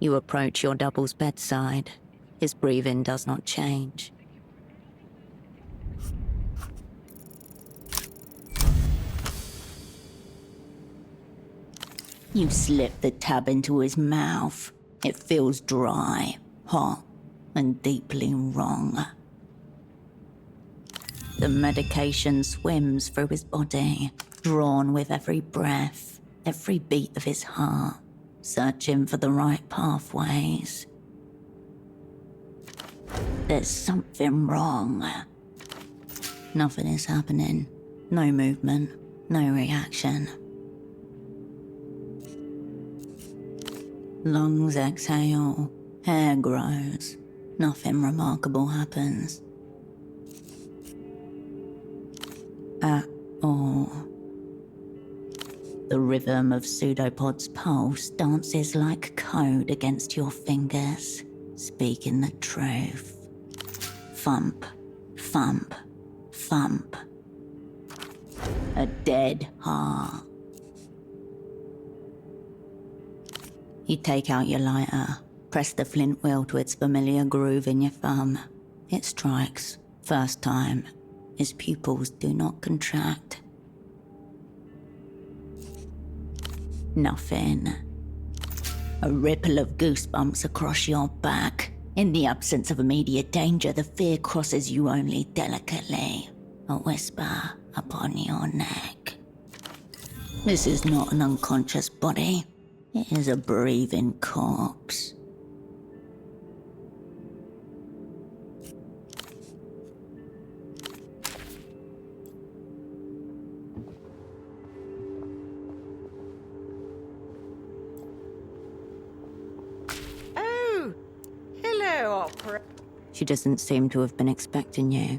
You approach your double's bedside. His breathing does not change. You slip the tab into his mouth. It feels dry, hot, and deeply wrong. The medication swims through his body, drawn with every breath, every beat of his heart, searching for the right pathways. There's something wrong. Nothing is happening. No movement, no reaction. Lungs exhale, hair grows. Nothing remarkable happens. At all. The rhythm of Pseudopod's pulse dances like code against your fingers, speaking the truth. Thump, thump, thump. A dead heart. You take out your lighter, press the flint wheel to its familiar groove in your thumb. It strikes, first time. His pupils do not contract. Nothing. A ripple of goosebumps across your back. In the absence of immediate danger, the fear crosses you only delicately. A whisper upon your neck. This is not an unconscious body. It is a breathing corpse. Oh, hello, Opera. She doesn't seem to have been expecting you.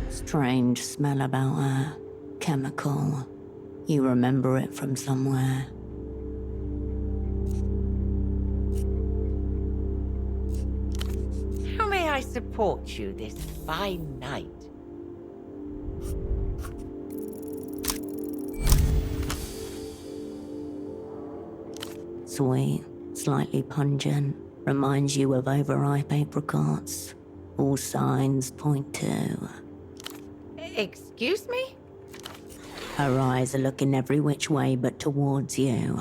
Strange smell about her. Chemical. You remember it from somewhere. How may I support you this fine night? Sweet, slightly pungent, reminds you of overripe apricots. All signs point to... Excuse me? Her eyes are looking every which way but towards you.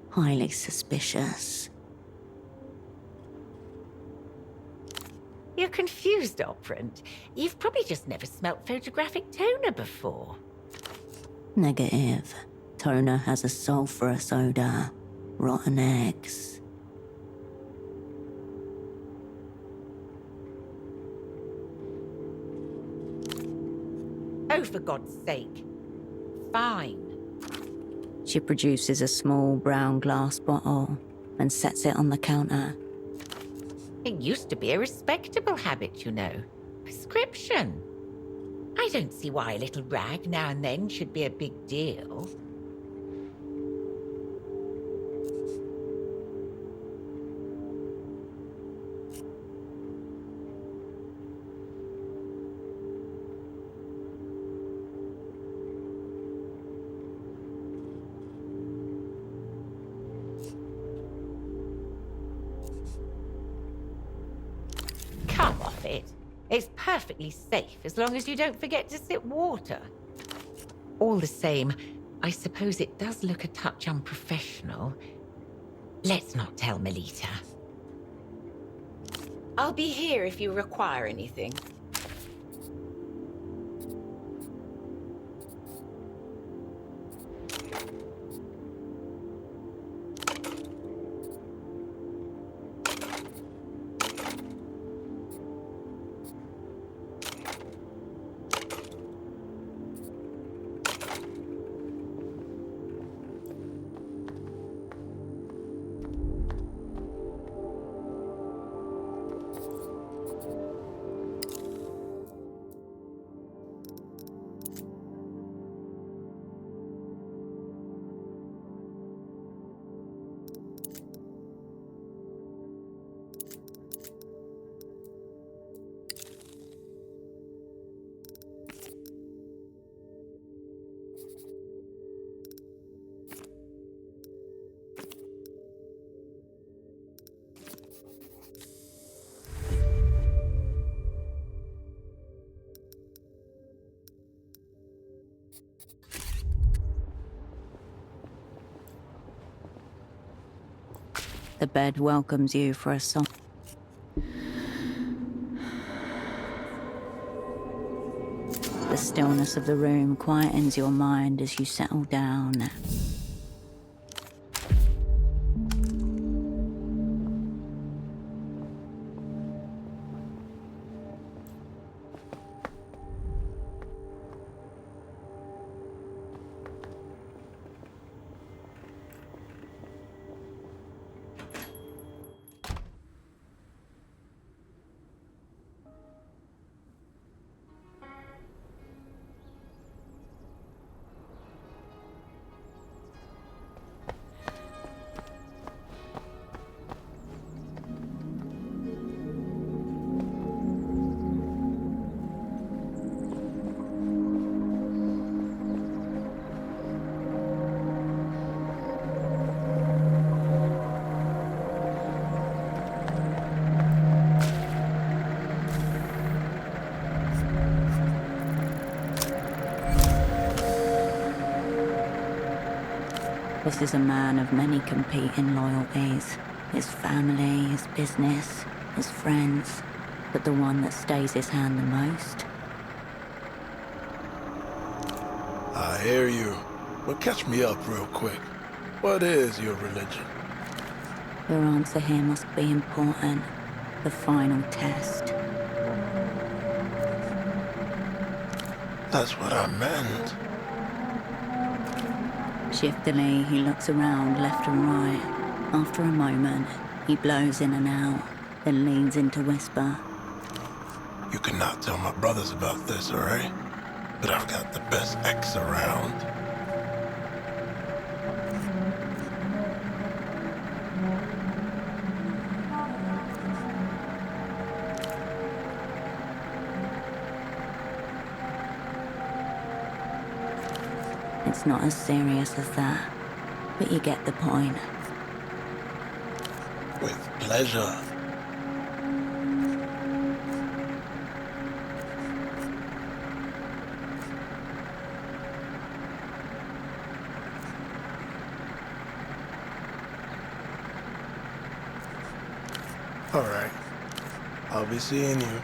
Highly suspicious. You're confused, Operant. You've probably just never smelt photographic toner before. Negative. Toner has a sulphurous odor. Rotten eggs. Oh, for God's sake. Fine. She produces a small brown glass bottle and sets it on the counter. It used to be a respectable habit, you know. Prescription. I don't see why a little rag now and then should be a big deal. Come off it. It's perfectly safe as long as you don't forget to sip water. All the same, I suppose it does look a touch unprofessional. Let's not tell Melita. I'll be here if you require anything. The bed welcomes you for a song. The stillness of the room quietens your mind as you settle down. This is a man of many competing loyalties. His family, his business, his friends. But the one that stays his hand the most? I hear you. But catch me up real quick. What is your religion? Your answer here must be important. The final test. That's what I meant. Shiftily, he looks around left and right. After a moment, he blows in and out, then leans in to whisper. You cannot tell my brothers about this, alright? But I've got the best ex around. It's not as serious as that, but you get the point. With pleasure. Alright. I'll be seeing you.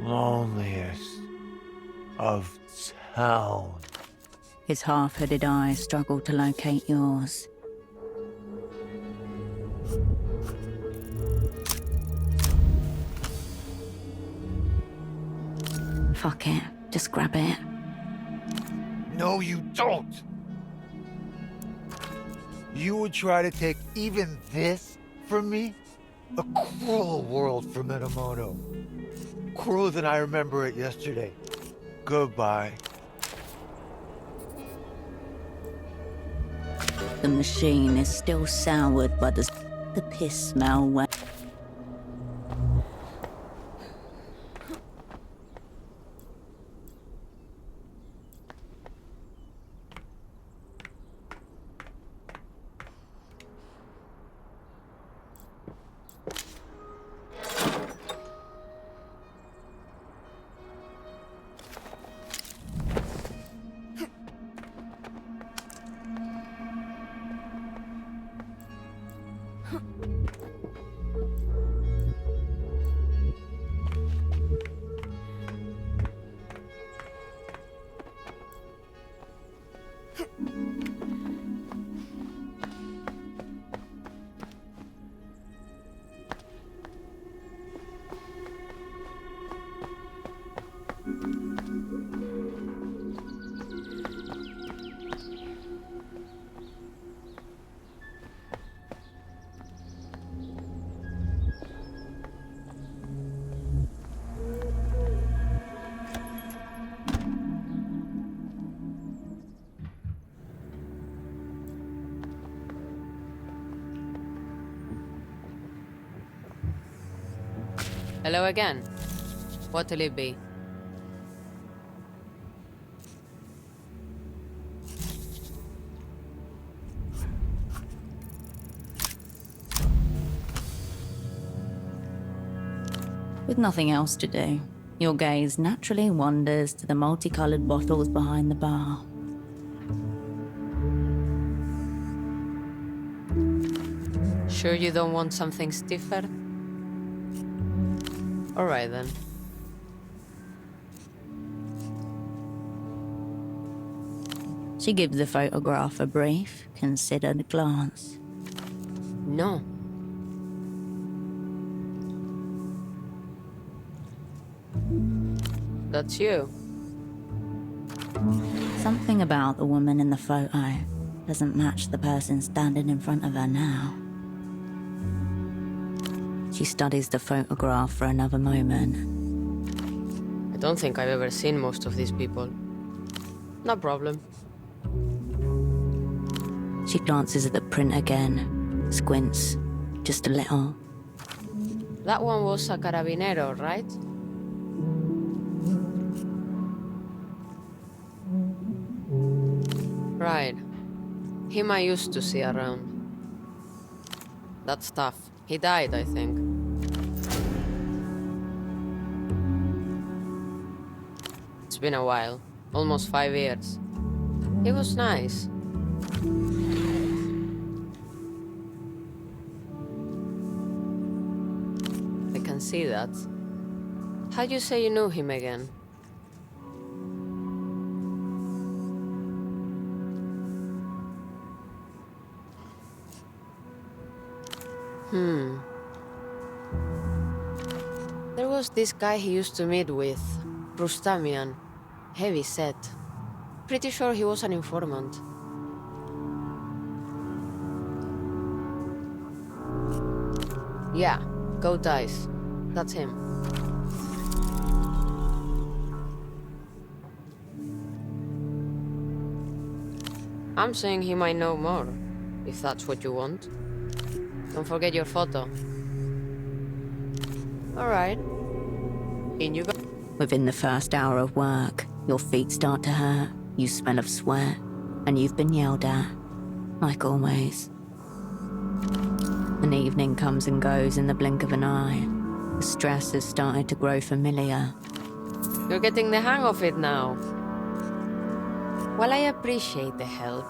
Loneliest of town. His half-hooded eyes struggle to locate yours. Fuck it. Just grab it. No, you don't! You would try to take even this from me? A cruel world for Minamoto. Crueler than I remember it yesterday. Goodbye. The machine is still soured by the piss smell where... Hello again. What'll it be? With nothing else to do, your gaze naturally wanders to the multicolored bottles behind the bar. Sure you don't want something stiffer? Alright then. She gives the photograph a brief, considered glance. No. That's you. Something about the woman in the photo doesn't match the person standing in front of her now. She studies the photograph for another moment. I don't think I've ever seen most of these people. No problem. She glances at the print again, squints, just a little. That one was a carabinero, right? Right. Him I used to see around. That's tough. He died, I think. It's been a while. Almost 5 years. He was nice. I can see that. How'd you say you knew him again? There was this guy he used to meet with, Rustamian. Heavy set. Pretty sure he was an informant. Yeah, go dice. That's him. I'm saying he might know more, if that's what you want. Don't forget your photo. Alright. In you go. Within the first hour of work, your feet start to hurt, you smell of sweat, and you've been yelled at, like always. An evening comes and goes in the blink of an eye. The stress has started to grow familiar. You're getting the hang of it now. While I appreciate the help,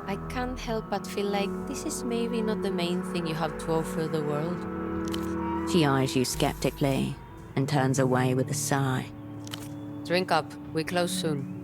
I can't help but feel like this is maybe not the main thing you have to offer the world. She eyes you skeptically and turns away with a sigh. Drink up. We close soon.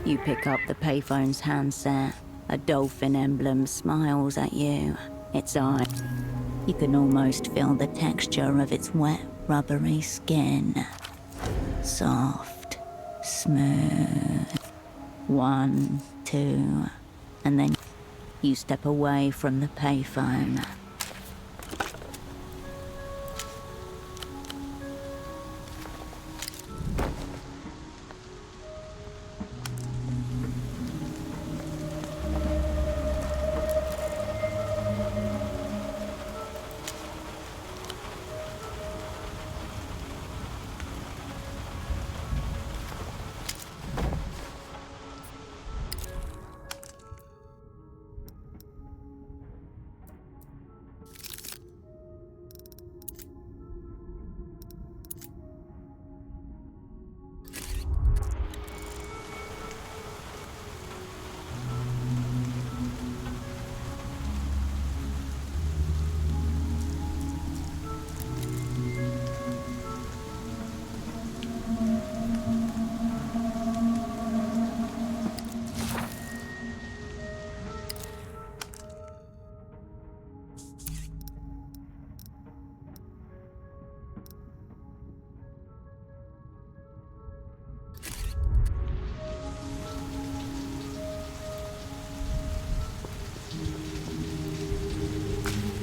You pick up the payphone's handset. A dolphin emblem smiles at you, its eye. You can almost feel the texture of its wet, rubbery skin. Soft, smooth. 1, 2, and then you step away from the payphone.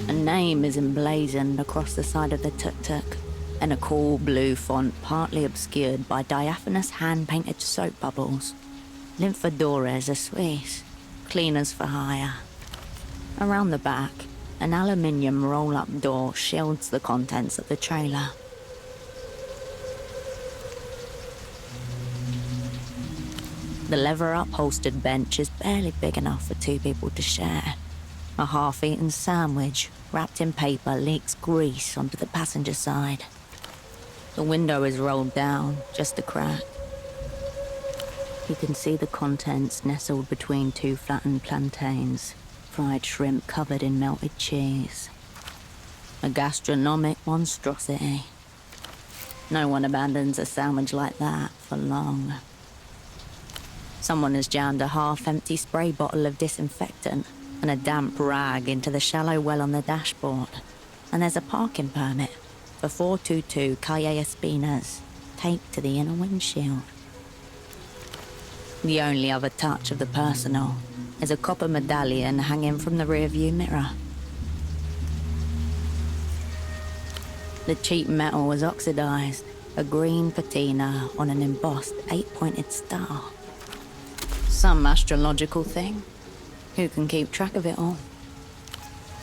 A name is emblazoned across the side of the tuk-tuk, in a cool blue font partly obscured by diaphanous hand-painted soap bubbles. Lymphadores are Spies, cleaners for hire. Around the back, an aluminium roll-up door shields the contents of the trailer. The leather-upholstered bench is barely big enough for 2 people to share. A half-eaten sandwich, wrapped in paper, leaks grease onto the passenger side. The window is rolled down, just a crack. You can see the contents nestled between 2 flattened plantains, fried shrimp covered in melted cheese. A gastronomic monstrosity. No one abandons a sandwich like that for long. Someone has jammed a half-empty spray bottle of disinfectant and a damp rag into the shallow well on the dashboard. And there's a parking permit for 422 Calle Espinas taped to the inner windshield. The only other touch of the personal is a copper medallion hanging from the rearview mirror. The cheap metal was oxidized, a green patina on an embossed 8-pointed star. Some astrological thing. Who can keep track of it all?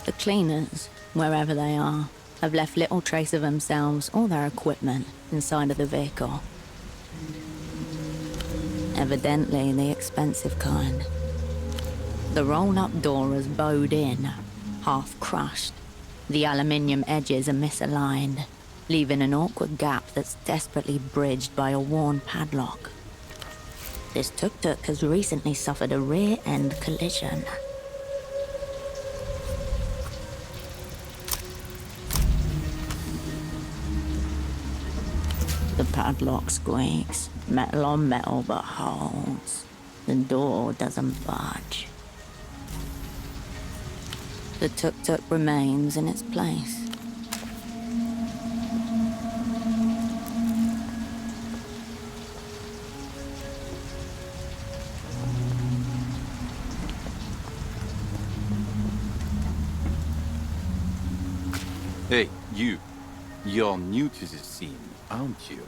The cleaners, wherever they are, have left little trace of themselves or their equipment inside of the vehicle. Evidently the expensive kind. The roll-up door is bowed in, half crushed. The aluminium edges are misaligned, leaving an awkward gap that's desperately bridged by a worn padlock. This tuk-tuk has recently suffered a rear-end collision. The padlock squeaks, metal on metal but holds. The door doesn't budge. The tuk-tuk remains in its place. Hey, you. You're new to this scene, aren't you?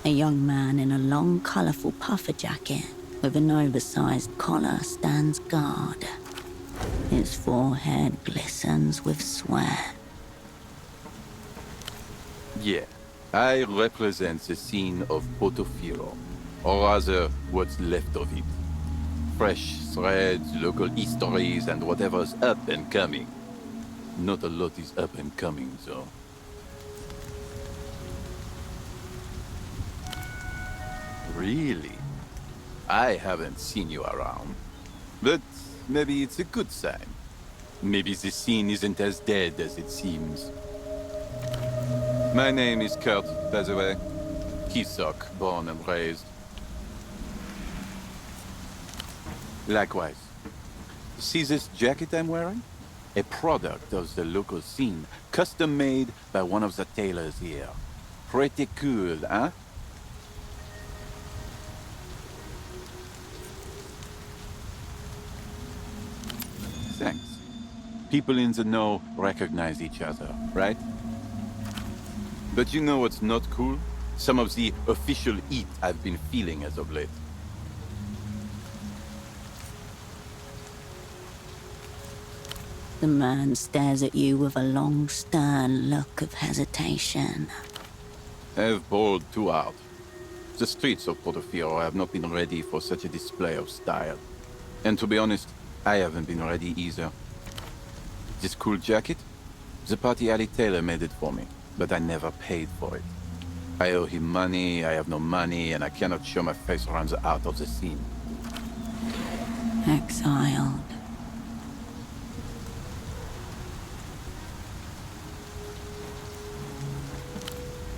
A young man in a long, colourful puffer jacket with an oversized collar stands guard. His forehead glistens with sweat. Yeah, I represent the scene of Potofilo, or rather, what's left of it. Fresh threads, local histories, and whatever's up and coming. Not a lot is up and coming, though. Really? I haven't seen you around. But maybe it's a good sign. Maybe the scene isn't as dead as it seems. My name is Kurt, by the way. Kisok, born and raised. Likewise. See this jacket I'm wearing? A product of the local scene, custom made by one of the tailors here. Pretty cool, huh? Thanks. People in the know recognize each other, right? But you know what's not cool? Some of the official heat I've been feeling as of late. The man stares at you with a long, stern look of hesitation. I've bowled too hard. The streets of Portofino have not been ready for such a display of style. And to be honest, I haven't been ready either. This cool jacket? The party alley tailor made it for me, but I never paid for it. I owe him money, I have no money, and I cannot show my face around the art of the scene. Exiled.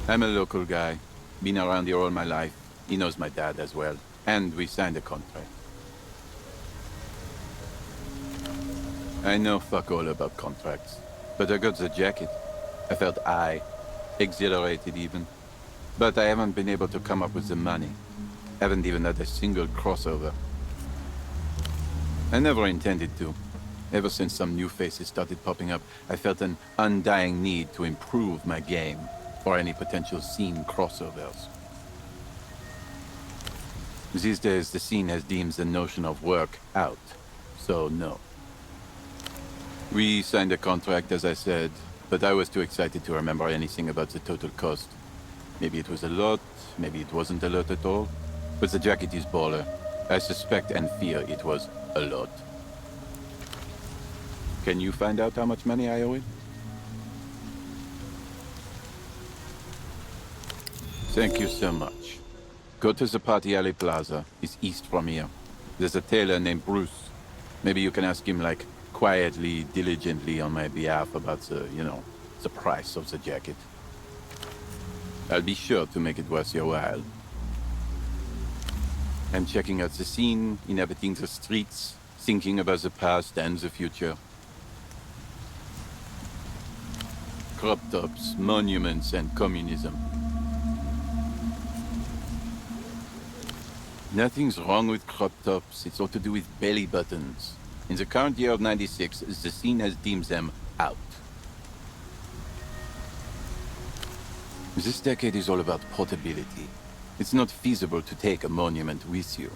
I'm a local guy. Been around here all my life. He knows my dad as well. And we signed a contract. I know fuck all about contracts. But I got the jacket. I felt high. Exhilarated even. But I haven't been able to come up with the money. Haven't even had a single crossover. I never intended to. Ever since some new faces started popping up, I felt an undying need to improve my game. For any potential scene crossovers. These days, the scene has deemed the notion of work out, so no. We signed a contract, as I said, but I was too excited to remember anything about the total cost. Maybe it was a lot, maybe it wasn't a lot at all, but the jacket is baller. I suspect and fear it was a lot. Can you find out how much money I owe it? Thank you so much. Go to the Party Alley Plaza. It's east from here. There's a tailor named Bruce. Maybe you can ask him, like, quietly, diligently on my behalf about the, the price of the jacket. I'll be sure to make it worth your while. I'm checking out the scene, inhabiting the streets, thinking about the past and the future. Crop tops, monuments, and communism. Nothing's wrong with crop tops, it's all to do with belly buttons. In the current year of 96, the scene has deemed them out. This decade is all about portability. It's not feasible to take a monument with you.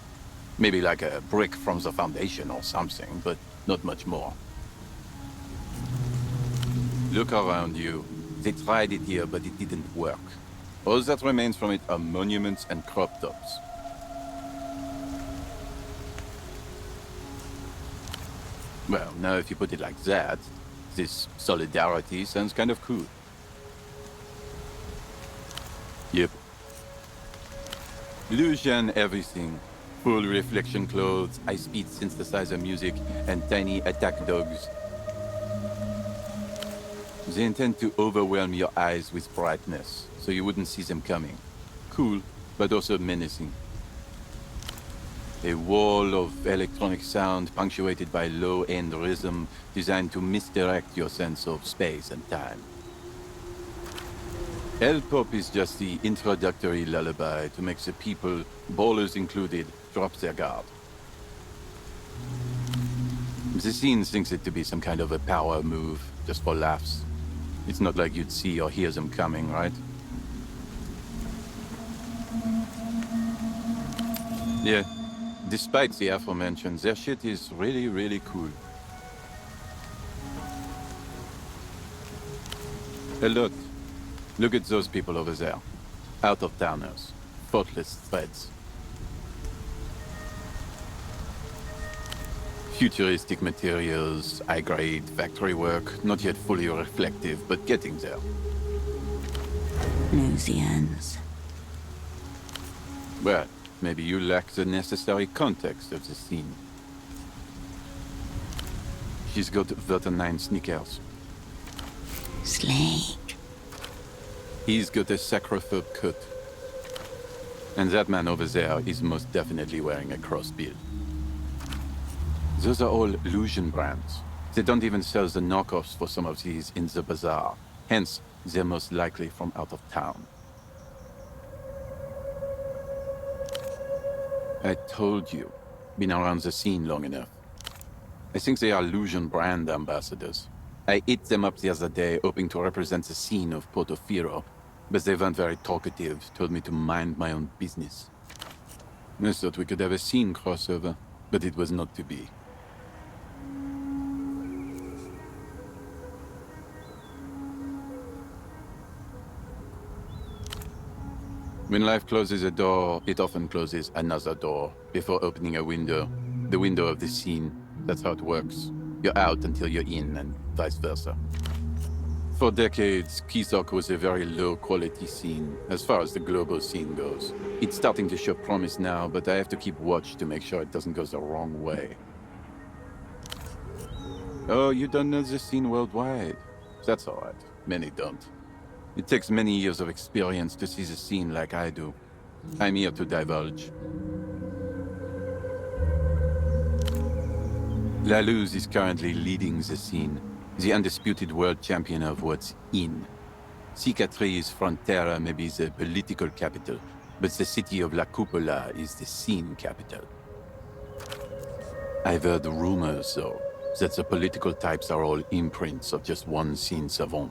Maybe like a brick from the foundation or something, but not much more. Look around you. They tried it here, but it didn't work. All that remains from it are monuments and crop tops. Well, now if you put it like that, this solidarity sounds kind of cool. Yep. Illusion everything. Full reflection clothes, high-speed synthesizer music, and tiny attack dogs. They intend to overwhelm your eyes with brightness, so you wouldn't see them coming. Cool, but also menacing. A wall of electronic sound punctuated by low-end rhythm designed to misdirect your sense of space and time. L-pop is just the introductory lullaby to make the people, ballers included, drop their guard. The scene thinks it to be some kind of a power move, just for laughs. It's not like you'd see or hear them coming, right? Yeah. Despite the aforementioned, their shit is really, really cool. A lot. Look at those people over there. Out-of-towners. Thoughtless threads. Futuristic materials, high-grade factory work, not yet fully reflective, but getting there. Lusians. Well, maybe you lack the necessary context of the scene. She's got Verta 9 sneakers. Sleek. He's got a sacrophobe cut. And that man over there is most definitely wearing a crossbill. Those are all illusion brands. They don't even sell the knockoffs for some of these in the bazaar. Hence, they're most likely from out of town. I told you. Been around the scene long enough. I think they are illusion brand ambassadors. I ate them up the other day, hoping to represent the scene of Portofino, but they weren't very talkative, told me to mind my own business. I thought we could have a scene crossover, but it was not to be. When life closes a door, it often closes another door before opening a window. The window of the scene. That's how it works. You're out until you're in, and vice versa. For decades, Kisok was a very low-quality scene, as far as the global scene goes. It's starting to show promise now, but I have to keep watch to make sure it doesn't go the wrong way. Oh, you don't know the scene worldwide? That's all right. Many don't. It takes many years of experience to see the scene like I do. I'm here to divulge. La Luz is currently leading the scene, the undisputed world champion of what's in. Cicatriz Frontera may be the political capital, but the city of La Cupola is the scene capital. I've heard rumors, though, that the political types are all imprints of just one scene savant.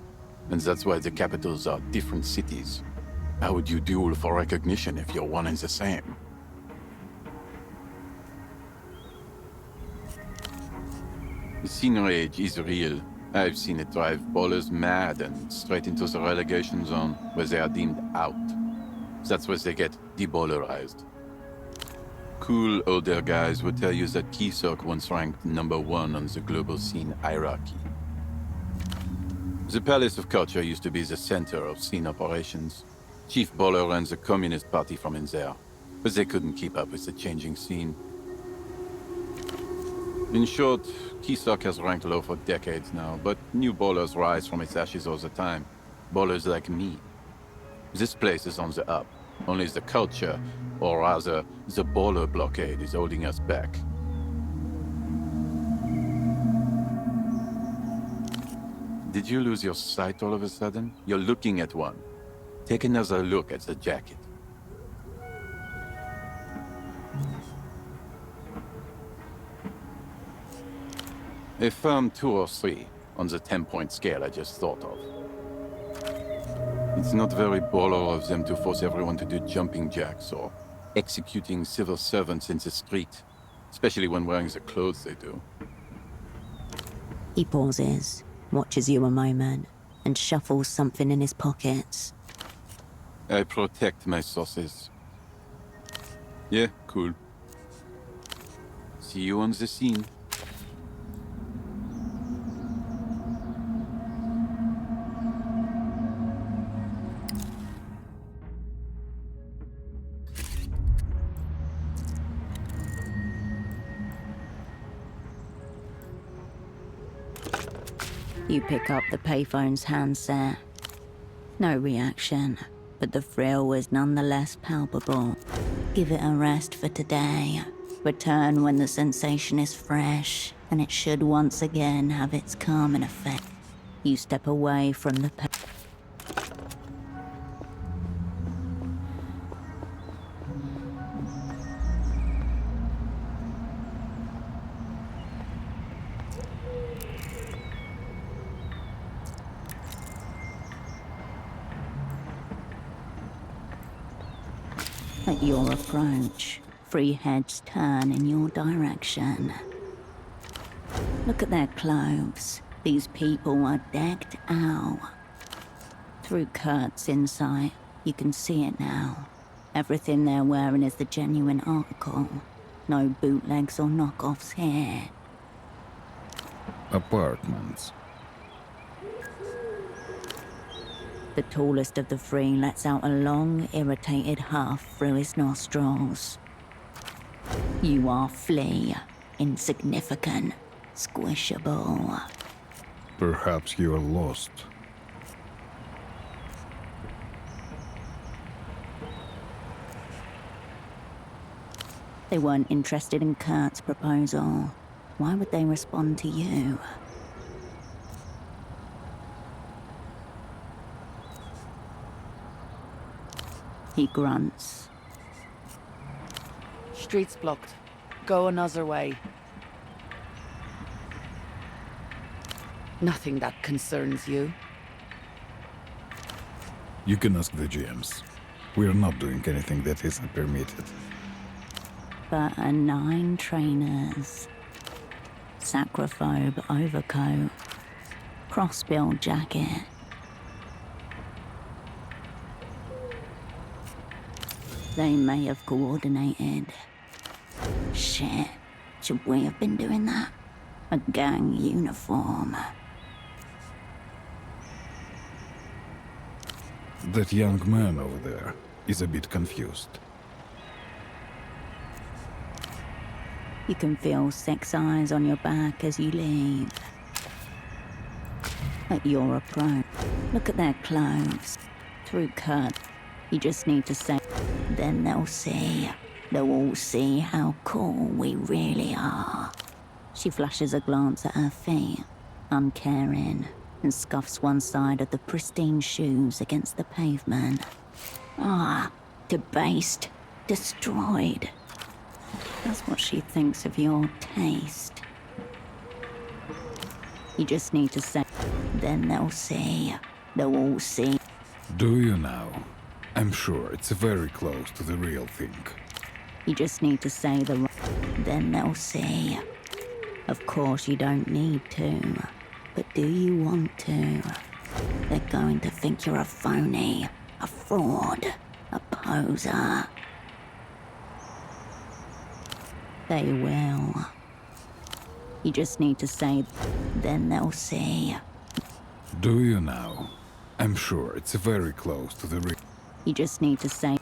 And that's why the capitals are different cities. How would you duel for recognition if you're one and the same? The scene rage is real. I've seen it drive ballers mad and straight into the relegation zone, where they are deemed out. That's where they get deballerized. Cool older guys would tell you that Kisok once ranked #1 on the global scene hierarchy. The Palace of Culture used to be the center of scene operations. Chief Baller ran the Communist Party from in there, but they couldn't keep up with the changing scene. In short, Kisok has ranked low for decades now, but new ballers rise from its ashes all the time. Ballers like me. This place is on the up. Only the culture, or rather, the baller blockade is holding us back. Did you lose your sight all of a sudden? You're looking at one. Take another look at the jacket. A firm 2 or 3 on the 10-point scale I just thought of. It's not very baller of them to force everyone to do jumping jacks or executing civil servants in the street, especially when wearing the clothes they do. He pauses, watches you a moment, and shuffles something in his pockets. I protect my sources. Yeah, cool. See you on the scene. You pick up the payphone's handset. No reaction, but the thrill was nonetheless palpable. Give it a rest for today. Return when the sensation is fresh, and it should once again have its calming effect. You step away from the At your approach, 3 heads turn in your direction. Look at their clothes. These people are decked out. Through Kurt's insight, you can see it now. Everything they're wearing is the genuine article. No bootlegs or knockoffs here. Apartments. The tallest of the 3 lets out a long, irritated huff through his nostrils. You are flea, insignificant, squishable. Perhaps you are lost. They weren't interested in Kurt's proposal. Why would they respond to you? He grunts. Street's blocked. Go another way. Nothing that concerns you. You can ask the GMs. We're not doing anything that isn't permitted. But a 9 trainers. Sacrophobe overcoat. Crossbill jacket. They may have coordinated. Shit. Should we have been doing that? A gang uniform. That young man over there is a bit confused. You can feel sex eyes on your back as you leave. At your approach, look at their clothes. Through cut, you just need to say, then they'll see. They'll all see how cool we really are. She flashes a glance at her feet, uncaring, and scuffs one side of the pristine shoes against the pavement. Ah, debased, destroyed. That's what she thinks of your taste. You just need to say, then they'll see. They'll all see. Do you now? I'm sure it's very close to the real thing. You just need to say then they'll see. Of course you don't need to, but do you want to? They're going to think you're a phony, a fraud, a poser. They will. You just need to say, then they'll see. Do you now? I'm sure it's very close to the real. You just need to say,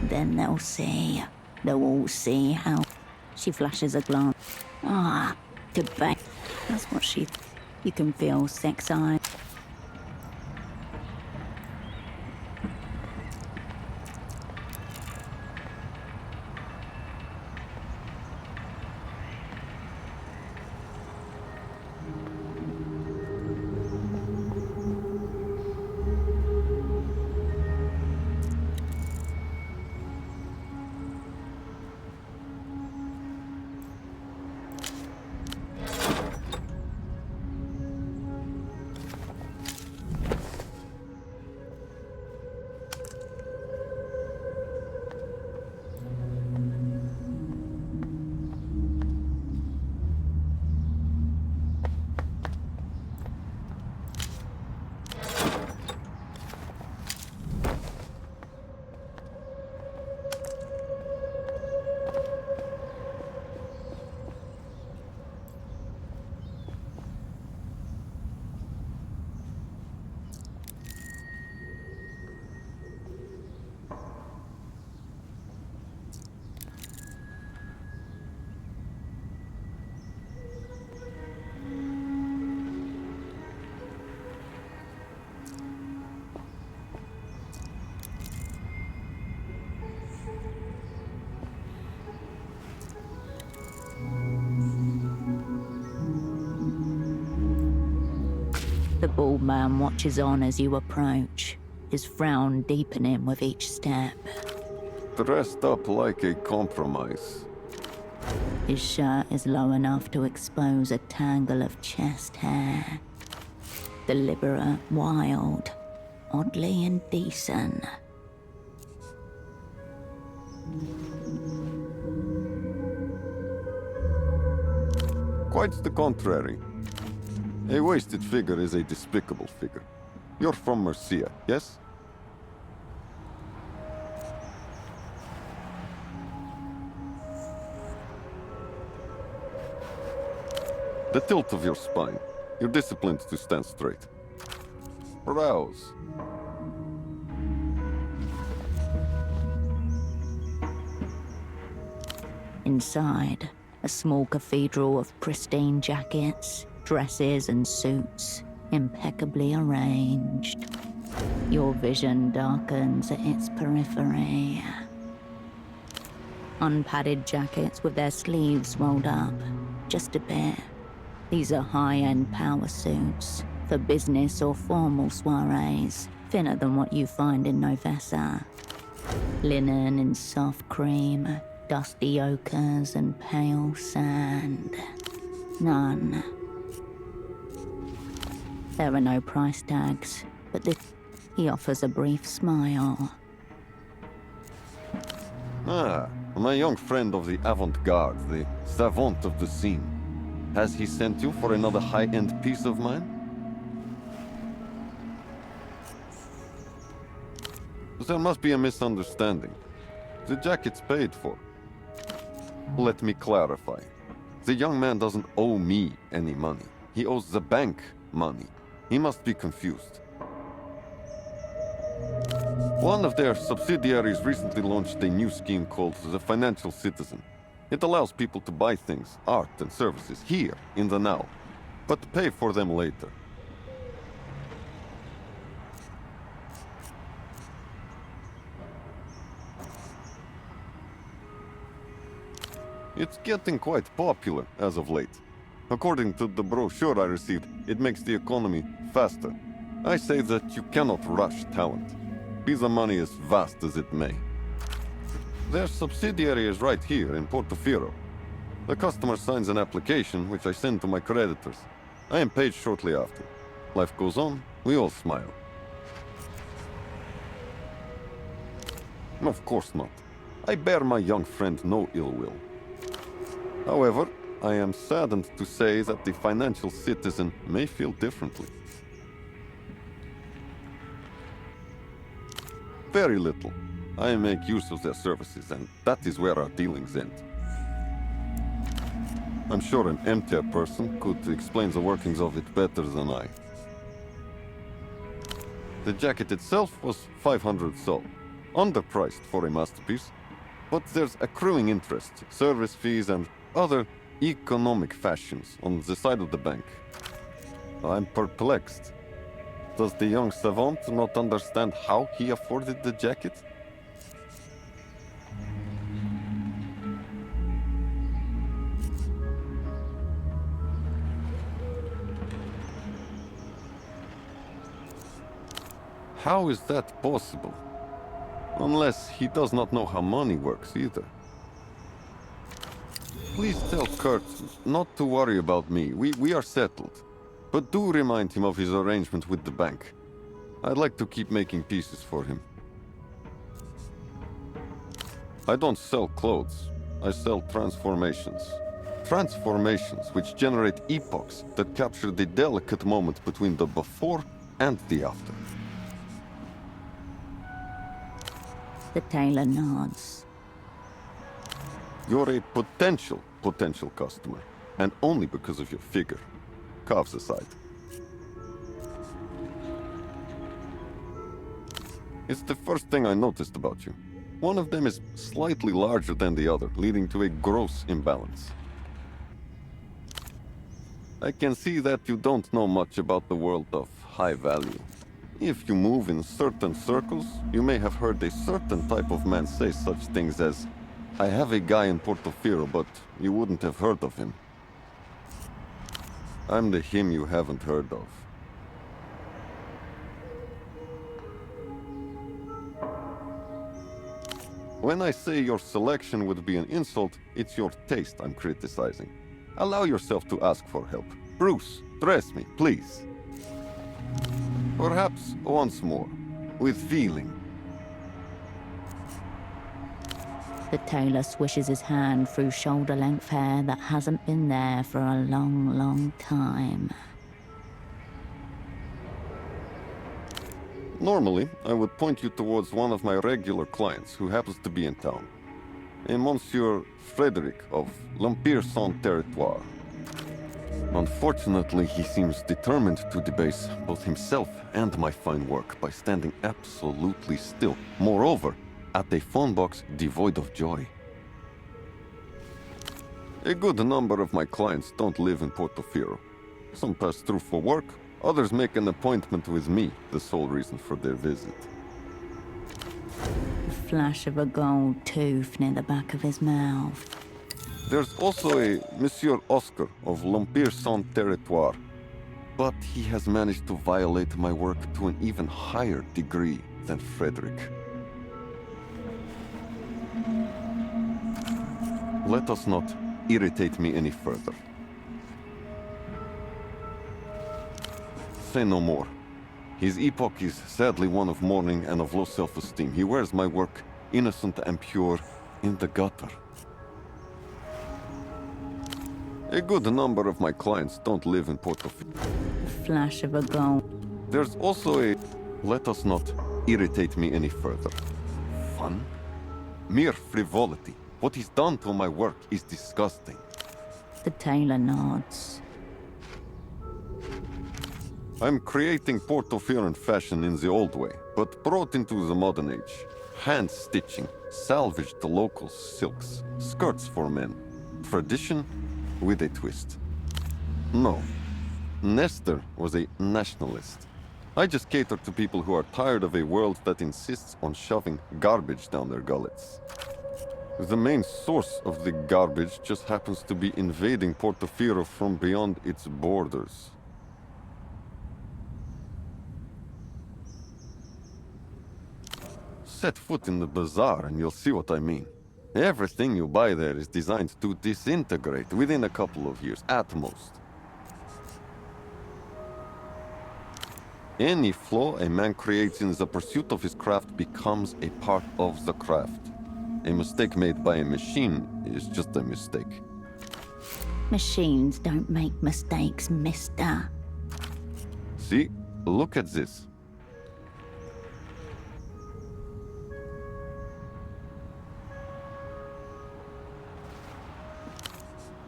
then they'll see. They'll all see how. She flashes a glance. Ah, debate. That's what she. You can feel sex eyes. The bald man watches on as you approach, his frown deepening with each step. Dressed up like a compromise. His shirt is low enough to expose a tangle of chest hair. Deliberate, wild, oddly indecent. Quite the contrary. A wasted figure is a despicable figure. You're from Mercia, yes? The tilt of your spine. You're disciplined to stand straight. Rouse. Inside, a small cathedral of pristine jackets, dresses and suits, impeccably arranged. Your vision darkens at its periphery. Unpadded jackets with their sleeves rolled up, just a bit, These are high-end power suits for business or formal soirees, thinner than what you find in Novessa. Linen and soft cream, dusty ochres and pale sand. None. There are no price tags, but he offers a brief smile. Ah, my young friend of the avant-garde, the savant of the scene. Has he sent you for another high-end piece of mine? There must be a misunderstanding. The jacket's paid for. Let me clarify. The young man doesn't owe me any money. He owes the bank money. He must be confused. One of their subsidiaries recently launched a new scheme called the Financial Citizen. It allows people to buy things, art and services here, in the now, but pay for them later. It's getting quite popular as of late. According to the brochure I received, it makes the economy faster. I say that you cannot rush talent, be the money as vast as it may. Their subsidiary is right here in Portofino. The customer signs an application, which I send to my creditors. I am paid shortly after. Life goes on, we all smile. Of course not. I bear my young friend no ill will. However, I am saddened to say that the Financial Citizen may feel differently. Very little. I make use of their services, and that is where our dealings end. I'm sure an emptier person could explain the workings of it better than I. The jacket itself was 500 sol, underpriced for a masterpiece, but there's accruing interest, service fees, and other economic fashions on the side of the bank. I'm perplexed. Does the young savant not understand how he afforded the jacket? How is that possible? Unless he does not know how money works either. Please tell Kurt not to worry about me. We are settled. But do remind him of his arrangement with the bank. I'd like to keep making pieces for him. I don't sell clothes. I sell transformations. Transformations which generate epochs that capture the delicate moment between the before and the after. The tailor nods. You're a potential customer, and only because of your figure. Calves aside. It's the first thing I noticed about you. One of them is slightly larger than the other, leading to a gross imbalance. I can see that you don't know much about the world of high value. If you move in certain circles, you may have heard a certain type of man say such things as, "I have a guy in Portofino, but you wouldn't have heard of him." I'm the him you haven't heard of. When I say your selection would be an insult, it's your taste I'm criticizing. Allow yourself to ask for help. Bruce, dress me, please. Perhaps once more, with feeling. The tailor swishes his hand through shoulder-length hair that hasn't been there for a long, long time. Normally, I would point you towards one of my regular clients who happens to be in town. A Monsieur Frederick of L'Empire Sans Territoire. Unfortunately, he seems determined to debase both himself and my fine work by standing absolutely still. Moreover, at a phone box devoid of joy. A good number of my clients don't live in Portofino. Some pass through for work, others make an appointment with me, the sole reason for their visit. A flash of a gold tooth near the back of his mouth. There's also a Monsieur Oscar of L'Empire-Saint-Territoire, but he has managed to violate my work to an even higher degree than Frederick. Let us not irritate me any further. Say no more. His epoch is sadly one of mourning and of low self-esteem. He wears my work, innocent and pure, in the gutter. A good number of my clients don't live in Portofino. Flash of a goal. There's also a... Let us not irritate me any further. Fun? Mere frivolity. What he's done to my work is disgusting. The tailor nods. I'm creating Portofino fashion in the old way, but brought into the modern age. Hand-stitching, salvaged local silks, skirts for men. Tradition with a twist. No. Nestor was a nationalist. I just cater to people who are tired of a world that insists on shoving garbage down their gullets. The main source of the garbage just happens to be invading Portofino from beyond its borders. Set foot in the bazaar and you'll see what I mean. Everything you buy there is designed to disintegrate within a couple of years, at most. Any flaw a man creates in the pursuit of his craft becomes a part of the craft. A mistake made by a machine is just a mistake. Machines don't make mistakes, mister. See? Look at this.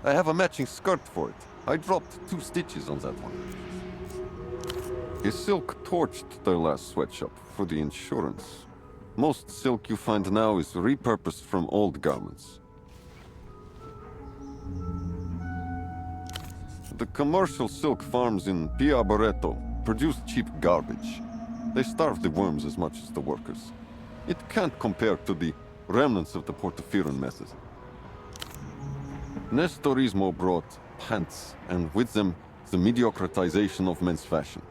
I have a matching skirt for it. I dropped 2 stitches on that one. A silk torched their last sweatshop for the insurance. Most silk you find now is repurposed from old garments. The commercial silk farms in Piaboreto produce cheap garbage. They starve the worms as much as the workers. It can't compare to the remnants of the Portofiran method. Nestorismo brought pants, and with them, the mediocritization of men's fashion.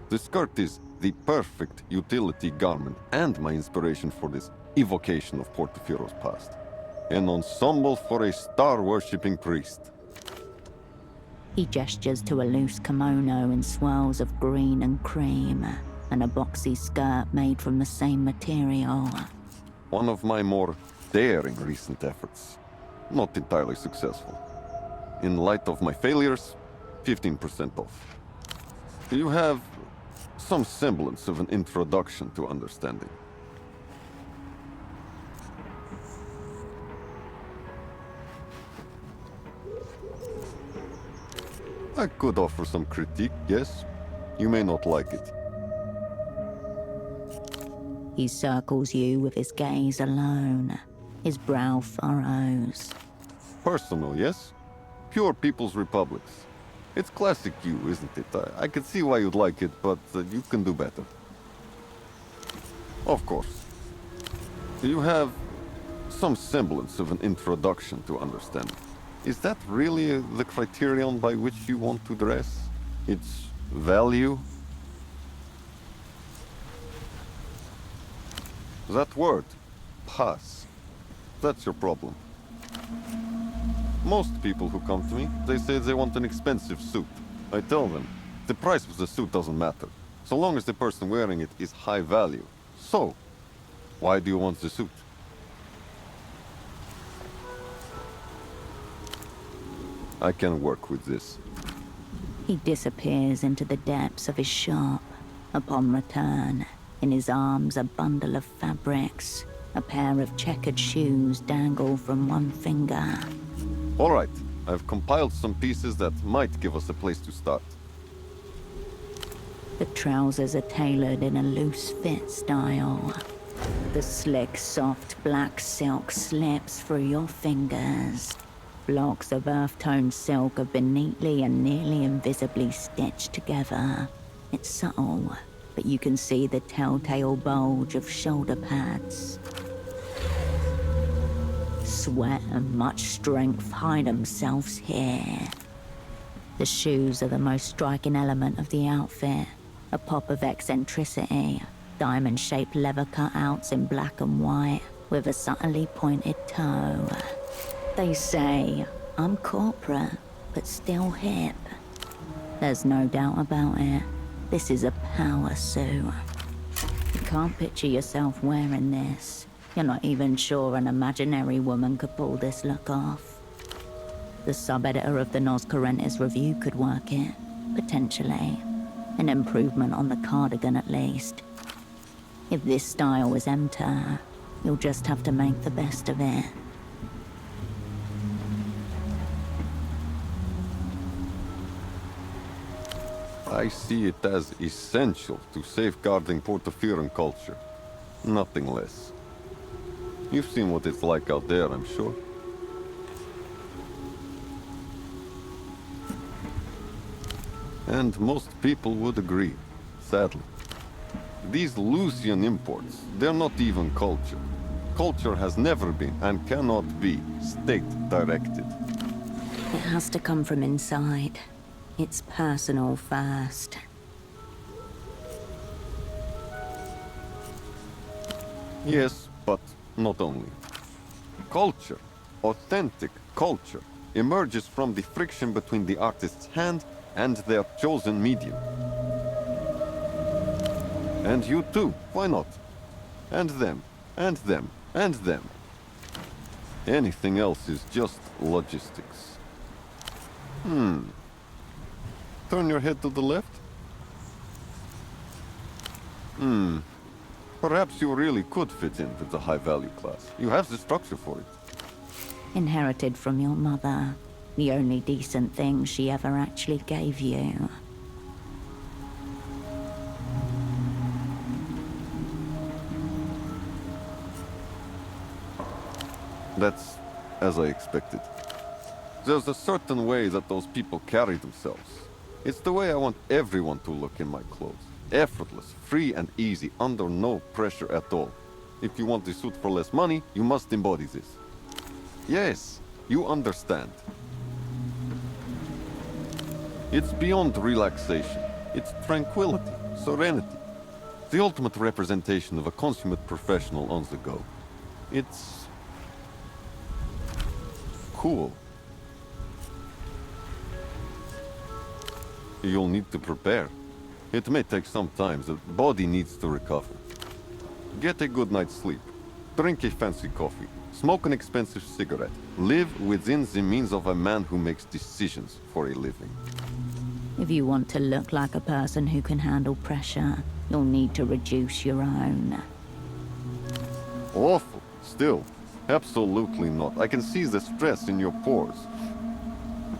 The skirt is the perfect utility garment and my inspiration for this evocation of Portofiro's past. An ensemble for a star-worshipping priest. He gestures to a loose kimono in swirls of green and cream, and a boxy skirt made from the same material. One of my more daring recent efforts. Not entirely successful. In light of my failures, 15% off. You have some semblance of an introduction to understanding. I could offer some critique, yes. You may not like it. He circles you with his gaze alone. His brow furrows. Personal, yes? Pure People's Republics. It's classic you, isn't it? I can see why you'd like it, but you can do better. Of course. You have some semblance of an introduction to understanding. Is that really the criterion by which you want to dress? Its value? That word, pass. That's your problem. Most people who come to me, they say they want an expensive suit. I tell them, the price of the suit doesn't matter, so long as the person wearing it is high value. So, why do you want the suit? I can work with this. He disappears into the depths of his shop. Upon return, in his arms a bundle of fabrics. A pair of checkered shoes dangle from one finger. All right, I've compiled some pieces that might give us a place to start. The trousers are tailored in a loose fit style. The slick, soft black silk slips through your fingers. Blocks of earth-toned silk have been neatly and nearly invisibly stitched together. It's subtle, but you can see the telltale bulge of shoulder pads. sweat and much strength hide themselves here. The shoes are the most striking element of the outfit. A pop of eccentricity, diamond-shaped leather cutouts in black and white, with a subtly pointed toe. They say I'm corporate, but still hip. There's no doubt about it. This is a power suit. You can't picture yourself wearing this. You're not even sure an imaginary woman could pull this look off. The sub-editor of the Nos Correntes review could work it, potentially. An improvement on the cardigan at least. If this style is enter, you'll just have to make the best of it. I see it as essential to safeguarding Portofieran culture. Nothing less. You've seen what it's like out there, I'm sure. And most people would agree, sadly. These Lucian imports, they're not even culture. Culture has never been and cannot be state-directed. It has to come from inside. It's personal first. Yes, but not only. Culture, authentic culture, emerges from the friction between the artist's hand and their chosen medium. And you too, why not? And them, and them, and them. Anything else is just logistics. Turn your head to the left? Perhaps you really could fit in with the high-value class. You have the structure for it. Inherited from your mother. The only decent thing she ever actually gave you. That's as I expected. There's a certain way that those people carry themselves. It's the way I want everyone to look in my clothes. Effortless, free and easy, under no pressure at all. If you want a suit for less money, you must embody this. Yes, you understand. It's beyond relaxation. It's tranquility, serenity. The ultimate representation of a consummate professional on the go. It's cool. You'll need to prepare. It may take some time. The body needs to recover. Get a good night's sleep. Drink a fancy coffee. Smoke an expensive cigarette. Live within the means of a man who makes decisions for a living. If you want to look like a person who can handle pressure, you'll need to reduce your own. Awful. Still. Absolutely not. I can see the stress in your pores.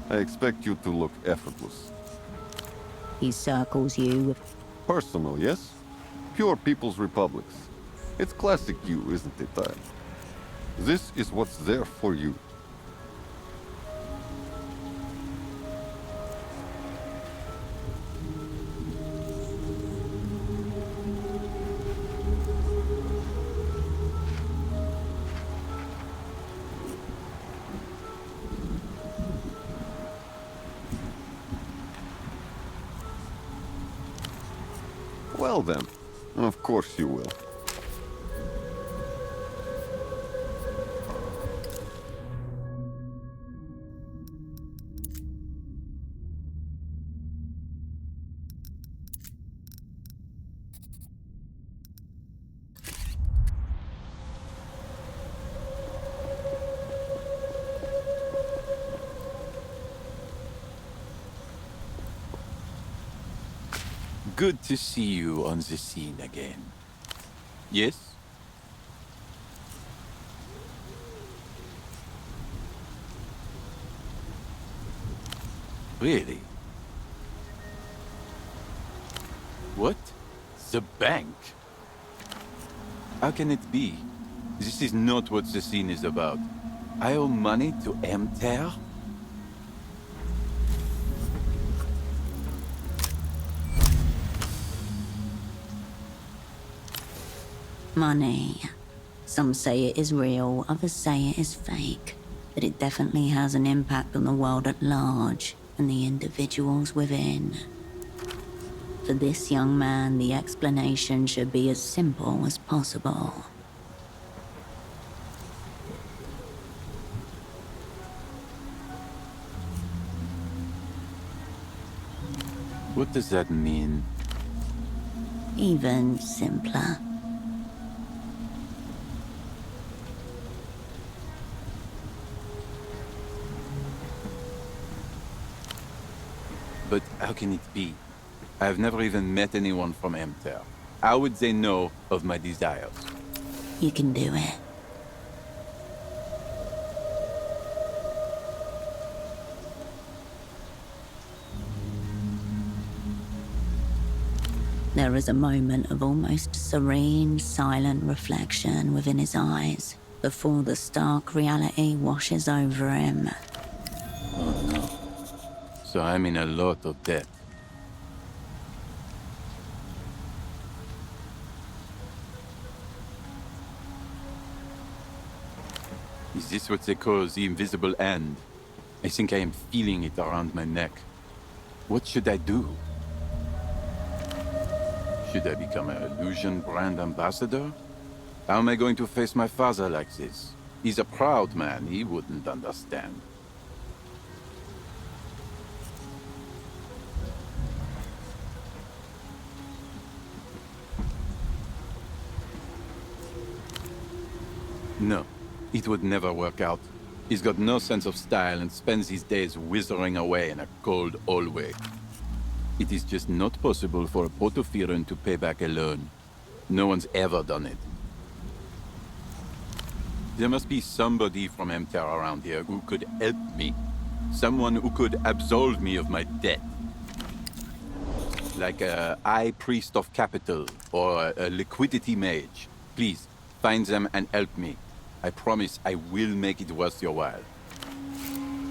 I expect you to look effortless. He circles you with Personal, yes? Pure People's Republics. It's classic you, isn't it? This is what's there for you. Well then, of course you will. Good to see you on the scene again. Yes? Really? What? The bank? How can it be? This is not what the scene is about. I owe money to Emter? money. Some say it is real, others say it is fake. But it definitely has an impact on the world at large and the individuals within. For this young man, the explanation should be as simple as possible. What does that mean? Even simpler. But how can it be? I've never even met anyone from Emter. How would they know of my desires? You can do it. There is a moment of almost serene, silent reflection within his eyes before the stark reality washes over him. Oh no. So I'm in a lot of debt. Is this what they call the invisible hand? I think I am feeling it around my neck. What should I do? Should I become an illusion brand ambassador? How am I going to face my father like this? He's a proud man, he wouldn't understand. No, it would never work out. He's got no sense of style and spends his days withering away in a cold hallway. It is just not possible for a Portophiran to pay back a loan. No one's ever done it. There must be somebody from Emter around here who could help me. Someone who could absolve me of my debt. Like a high priest of capital or a liquidity mage. Please, find them and help me. I promise I will make it worth your while.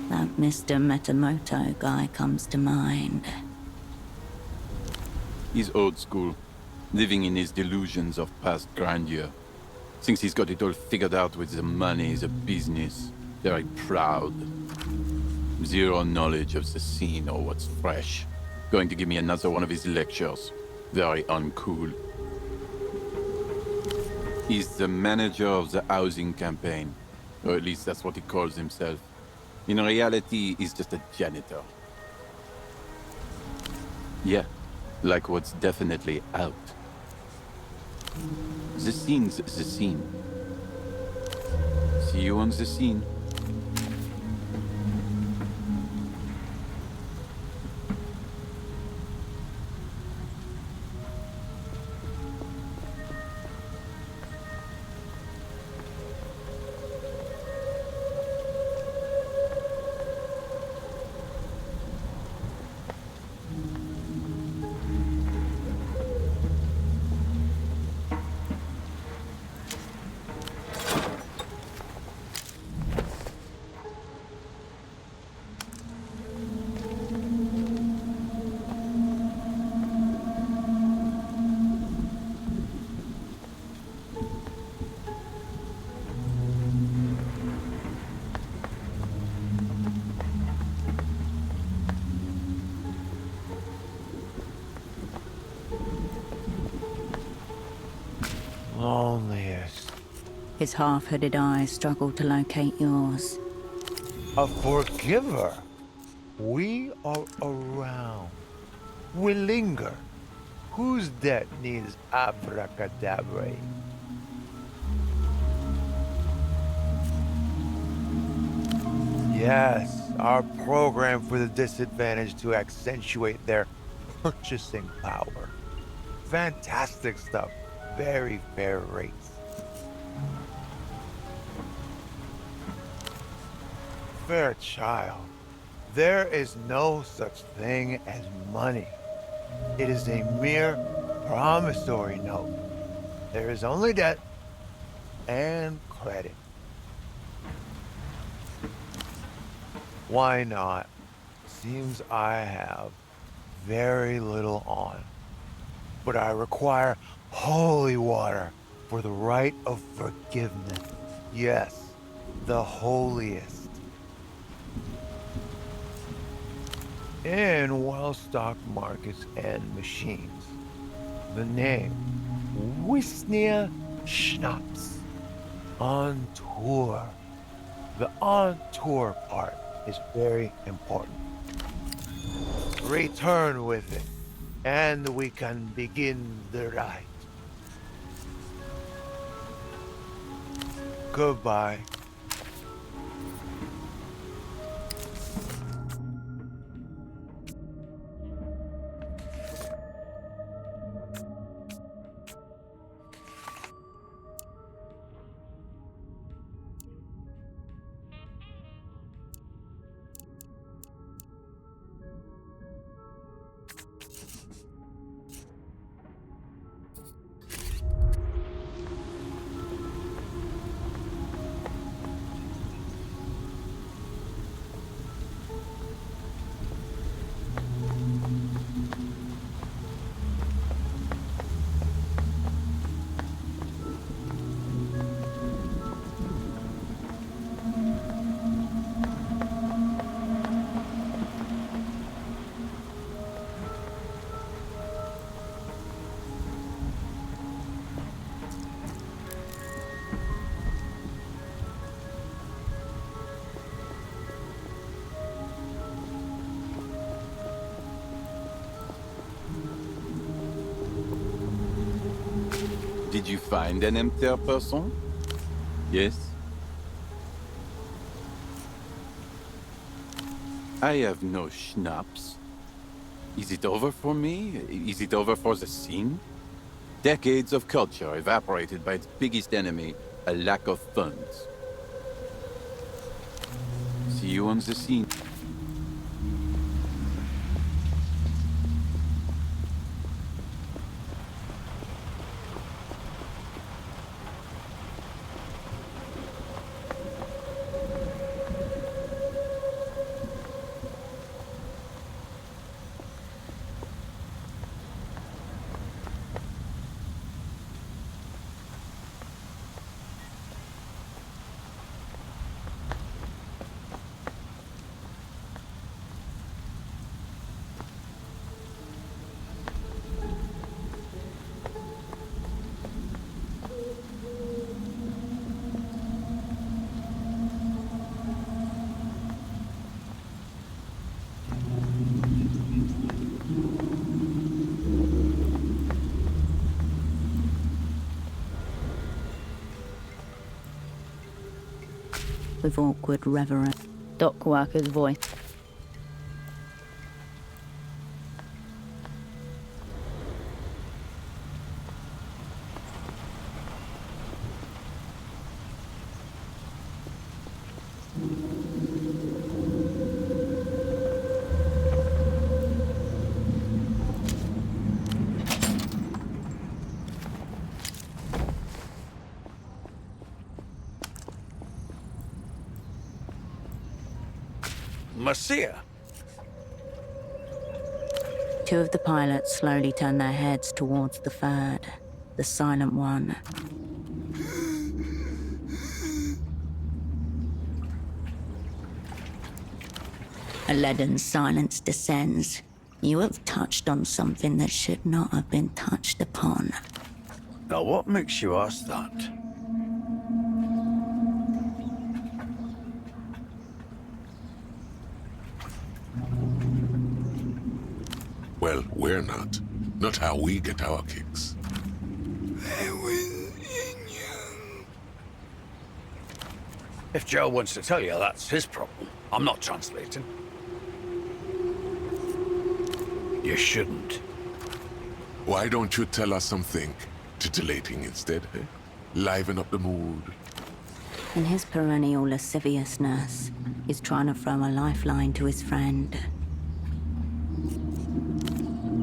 That Mr. Metamoto guy comes to mind. He's old school, living in his delusions of past grandeur. Thinks he's got it all figured out with the money, the business. Very proud. Zero knowledge of the scene or what's fresh. Going to give me another one of his lectures. Very uncool. He's the manager of the housing campaign. Or at least that's what he calls himself. In reality, he's just a janitor. Yeah, like what's definitely out. The scene's the scene. See you on the scene. Loneliest. His half-hooded eyes struggle to locate yours. A forgiver. We are around. We linger. Whose debt needs abracadabra? Yes, our program for the disadvantaged to accentuate their purchasing power. Fantastic stuff. Very fair rates. Fair child, there is no such thing as money. It is a mere promissory note. There is only debt and credit. Why not? Seems I have very little on. But I require holy water for the rite of forgiveness. Yes, the holiest. In well-stocked markets and machines, the name Wisnia Schnapps. On tour. The on tour part is very important. Return with it, and we can begin the rite. Goodbye. Did you find an empty person? Yes? I have no schnapps. Is it over for me? Is it over for the scene? Decades of culture evaporated by its biggest enemy, a lack of funds. See you on the scene. With awkward reverence. Dock worker's voice. Marcia. Two of the pilots slowly turn their heads towards the third, the silent one. A leaden silence descends. You have touched on something that should not have been touched upon. Now, what makes you ask that? Well, we're not. Not how we get our kicks. If Joe wants to tell you, that's his problem. I'm not translating. You shouldn't. Why don't you tell us something titillating instead, eh? Liven up the mood. In his perennial lasciviousness, he's trying to throw a lifeline to his friend.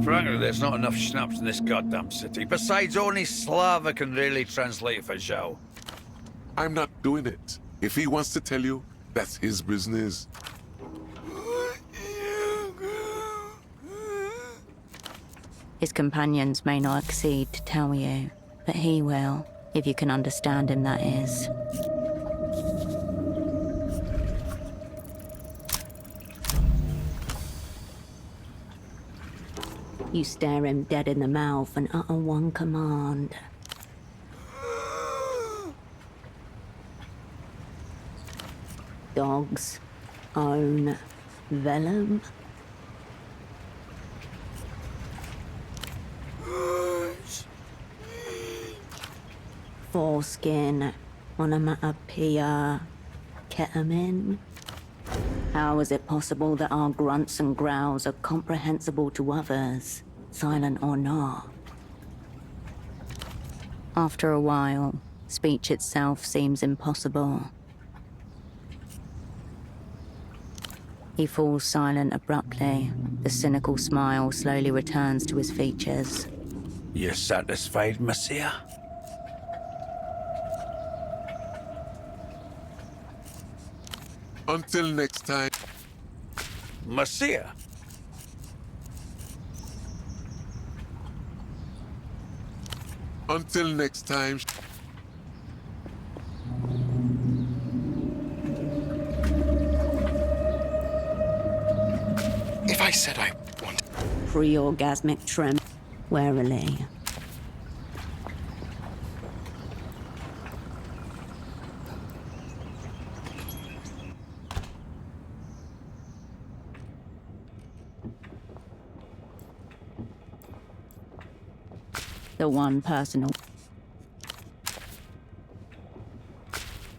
Frankly, there's not enough schnapps in this goddamn city. Besides, only Slava can really translate for Joe. I'm not doing it. If he wants to tell you, that's his business. His companions may not accede to tell you, but he will. If you can understand him, that is. You stare him dead in the mouth and utter one command. Dogs own vellum. Foreskin, onomatopoeia, ketamine. How is it possible that our grunts and growls are comprehensible to others, silent or not? After a while, speech itself seems impossible. He falls silent abruptly. The cynical smile slowly returns to his features. You satisfied, Monsieur? Until next time. Monsieur? Until next time. If I said I want... Pre-orgasmic trem. Warily. The one personal.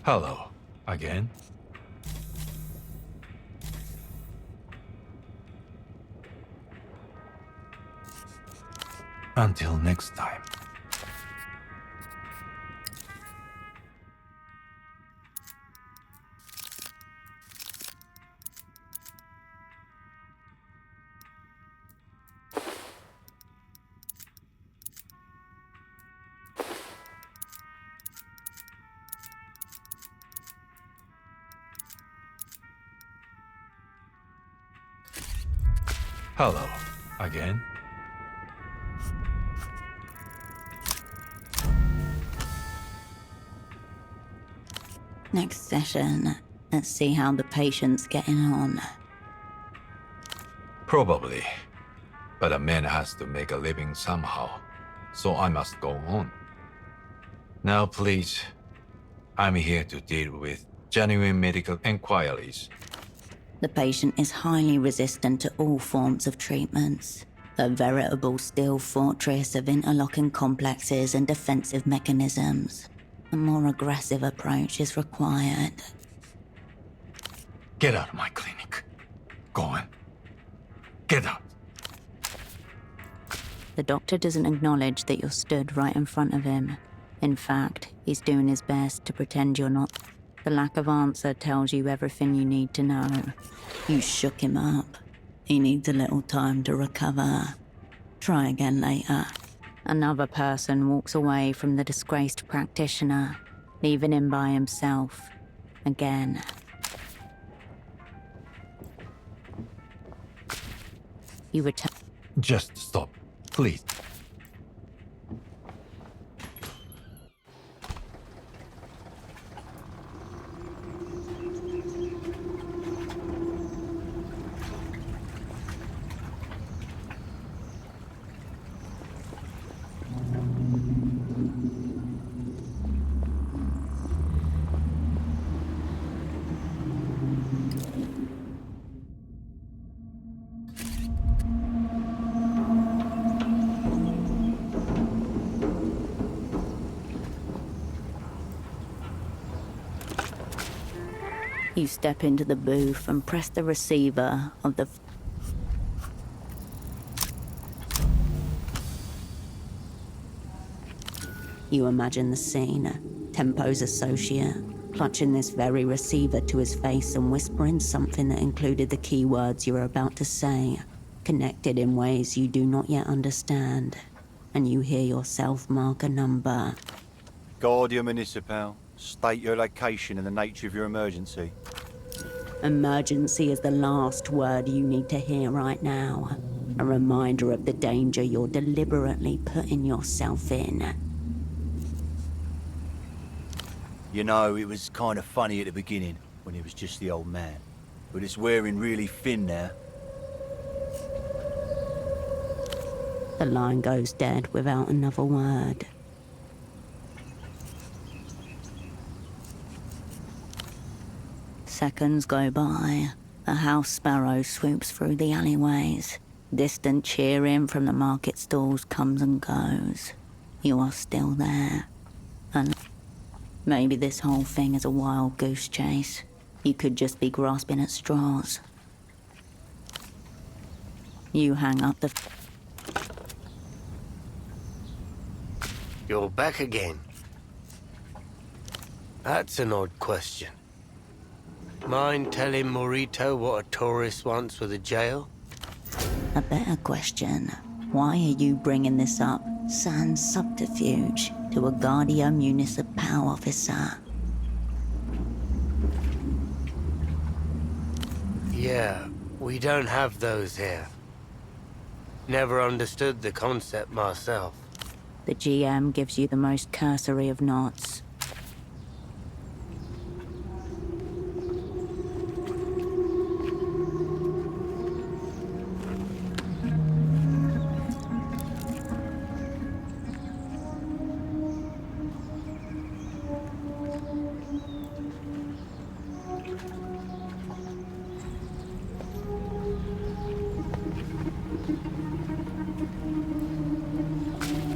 Hello. Again? Until next time. Hello. Again? Next session, let's see how the patient's getting on. Probably. But a man has to make a living somehow, so I must go on. Now please, I'm here to deal with genuine medical inquiries. The patient is highly resistant to all forms of treatments. A veritable steel fortress of interlocking complexes and defensive mechanisms. A more aggressive approach is required. Get out of my clinic. Go on. Get out. The doctor doesn't acknowledge that you're stood right in front of him. In fact, he's doing his best to pretend you're not. The lack of answer tells you everything you need to know. You shook him up. He needs a little time to recover. Try again later. Another person walks away from the disgraced practitioner, leaving him by himself. Again. You return. Just stop, please. You step into the booth and press the receiver of the... You imagine the scene. Tempo's associate, clutching this very receiver to his face and whispering something that included the keywords you were about to say, connected in ways you do not yet understand. And you hear yourself mark a number. Guardia Municipal, state your location and the nature of your emergency. Emergency is the last word you need to hear right now. A reminder of the danger you're deliberately putting yourself in. You know, it was kind of funny at the beginning, when he was just the old man. But it's wearing really thin now. The line goes dead without another word. Seconds go by. A house sparrow swoops through the alleyways. Distant cheering from the market stalls comes and goes. You are still there. And maybe this whole thing is a wild goose chase. You could just be grasping at straws. You hang up the... You're back again. That's an odd question. Mind telling Morito what a tourist wants with a jail? A better question. Why are you bringing this up, sans subterfuge, to a Guardia Municipal officer? Yeah, we don't have those here. Never understood the concept myself. The GM gives you the most cursory of nods.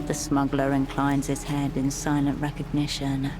The smuggler inclines his head in silent recognition.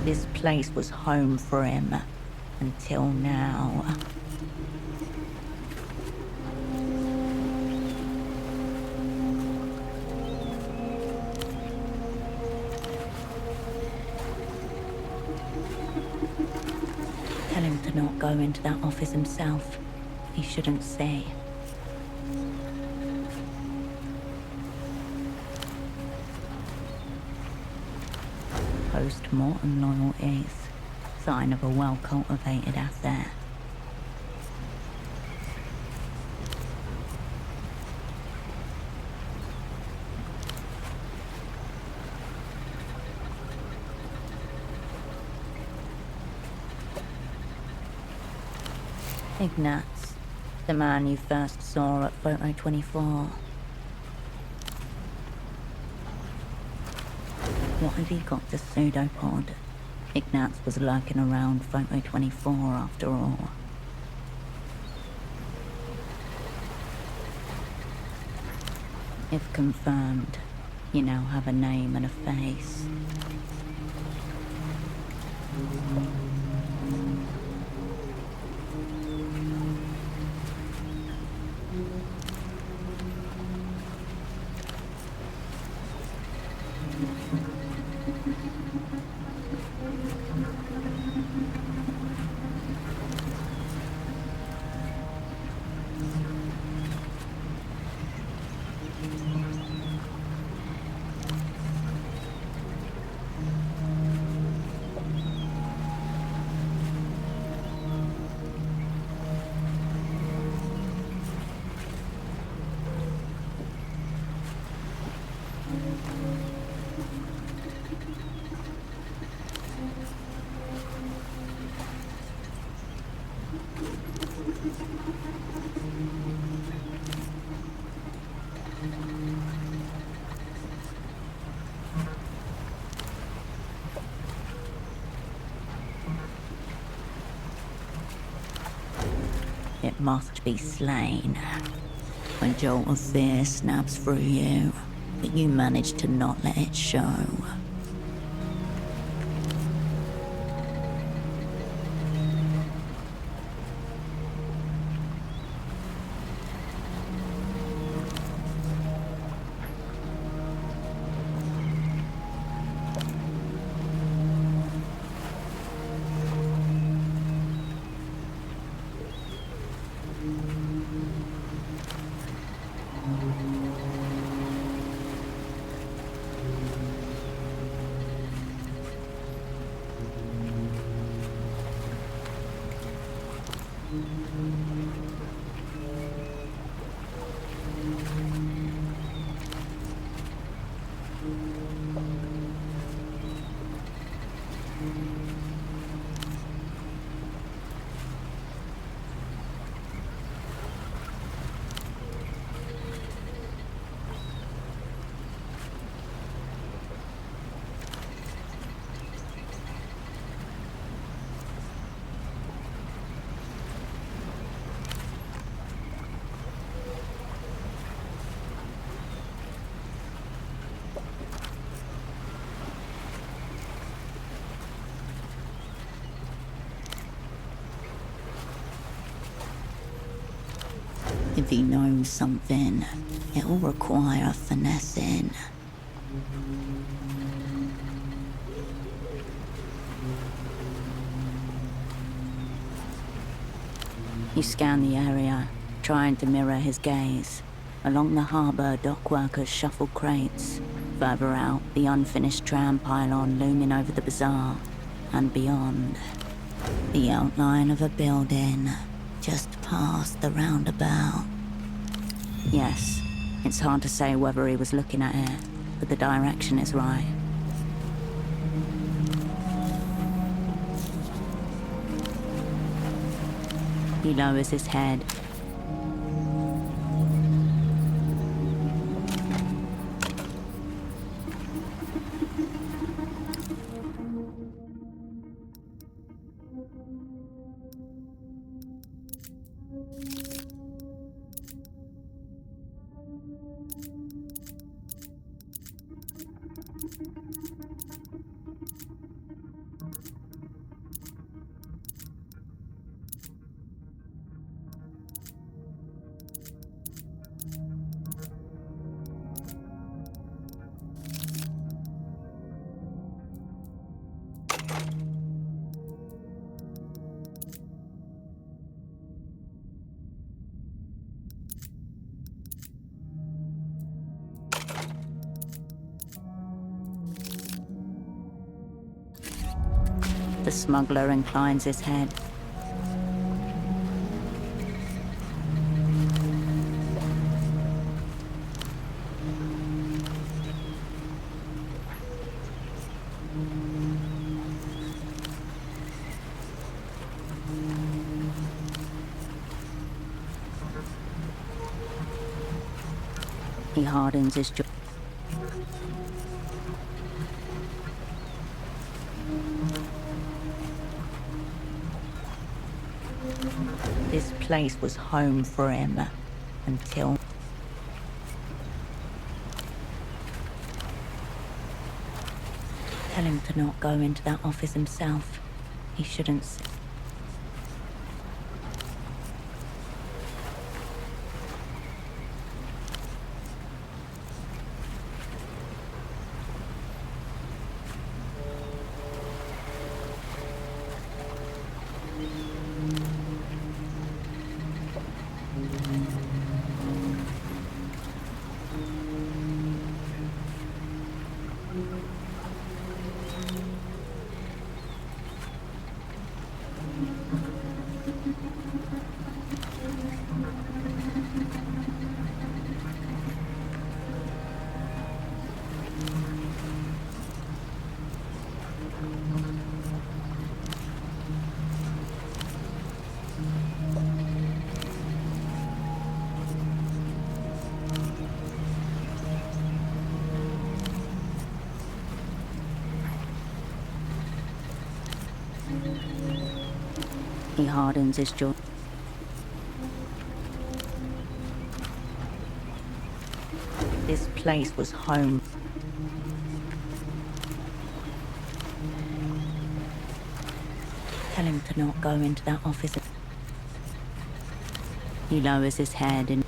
This place was home for him, until now. Tell him to not go into that office himself. He shouldn't see. Post-mortem loyalties. Sign of a well-cultivated asset. Ignatz, the man you first saw at Photo 24. What had he got the pseudopod? Ignatz was lurking around Photo 24 after all. If confirmed, you now have a name and a face. It must be slain. A jolt of fear snaps through you, but you manage to not let it show. If he knows something, it will require finessing. You scan the area, trying to mirror his gaze. Along the harbour, dock workers shuffle crates. Further out, the unfinished tram pylon looming over the bazaar. And beyond, the outline of a building, just past the roundabout. Yes, it's hard to say whether he was looking at it, but the direction is right. He lowers his head. The smuggler inclines his head. He hardens his jaw. This place was home for him until... Tell him to not go into that office himself. He shouldn't... He hardens his jaw. This place was home. Tell him to not go into that office. He lowers his head and...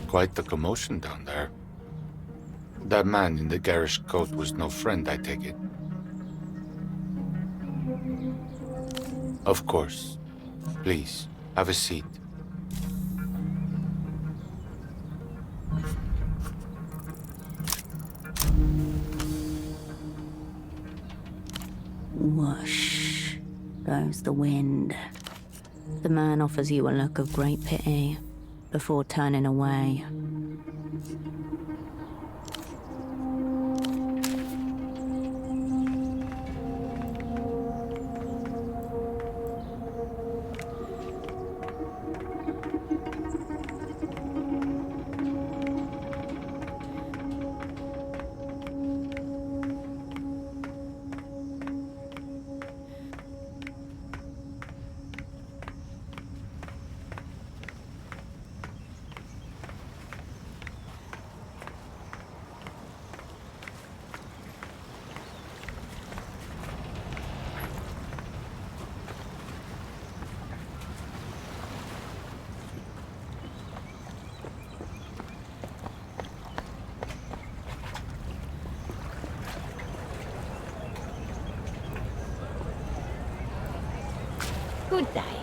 Quite the commotion down there. That man in the garish coat was no friend, I take it. Of course. Please, have a seat. Whoosh goes the wind. The man offers you a look of great pity before turning away. Good day.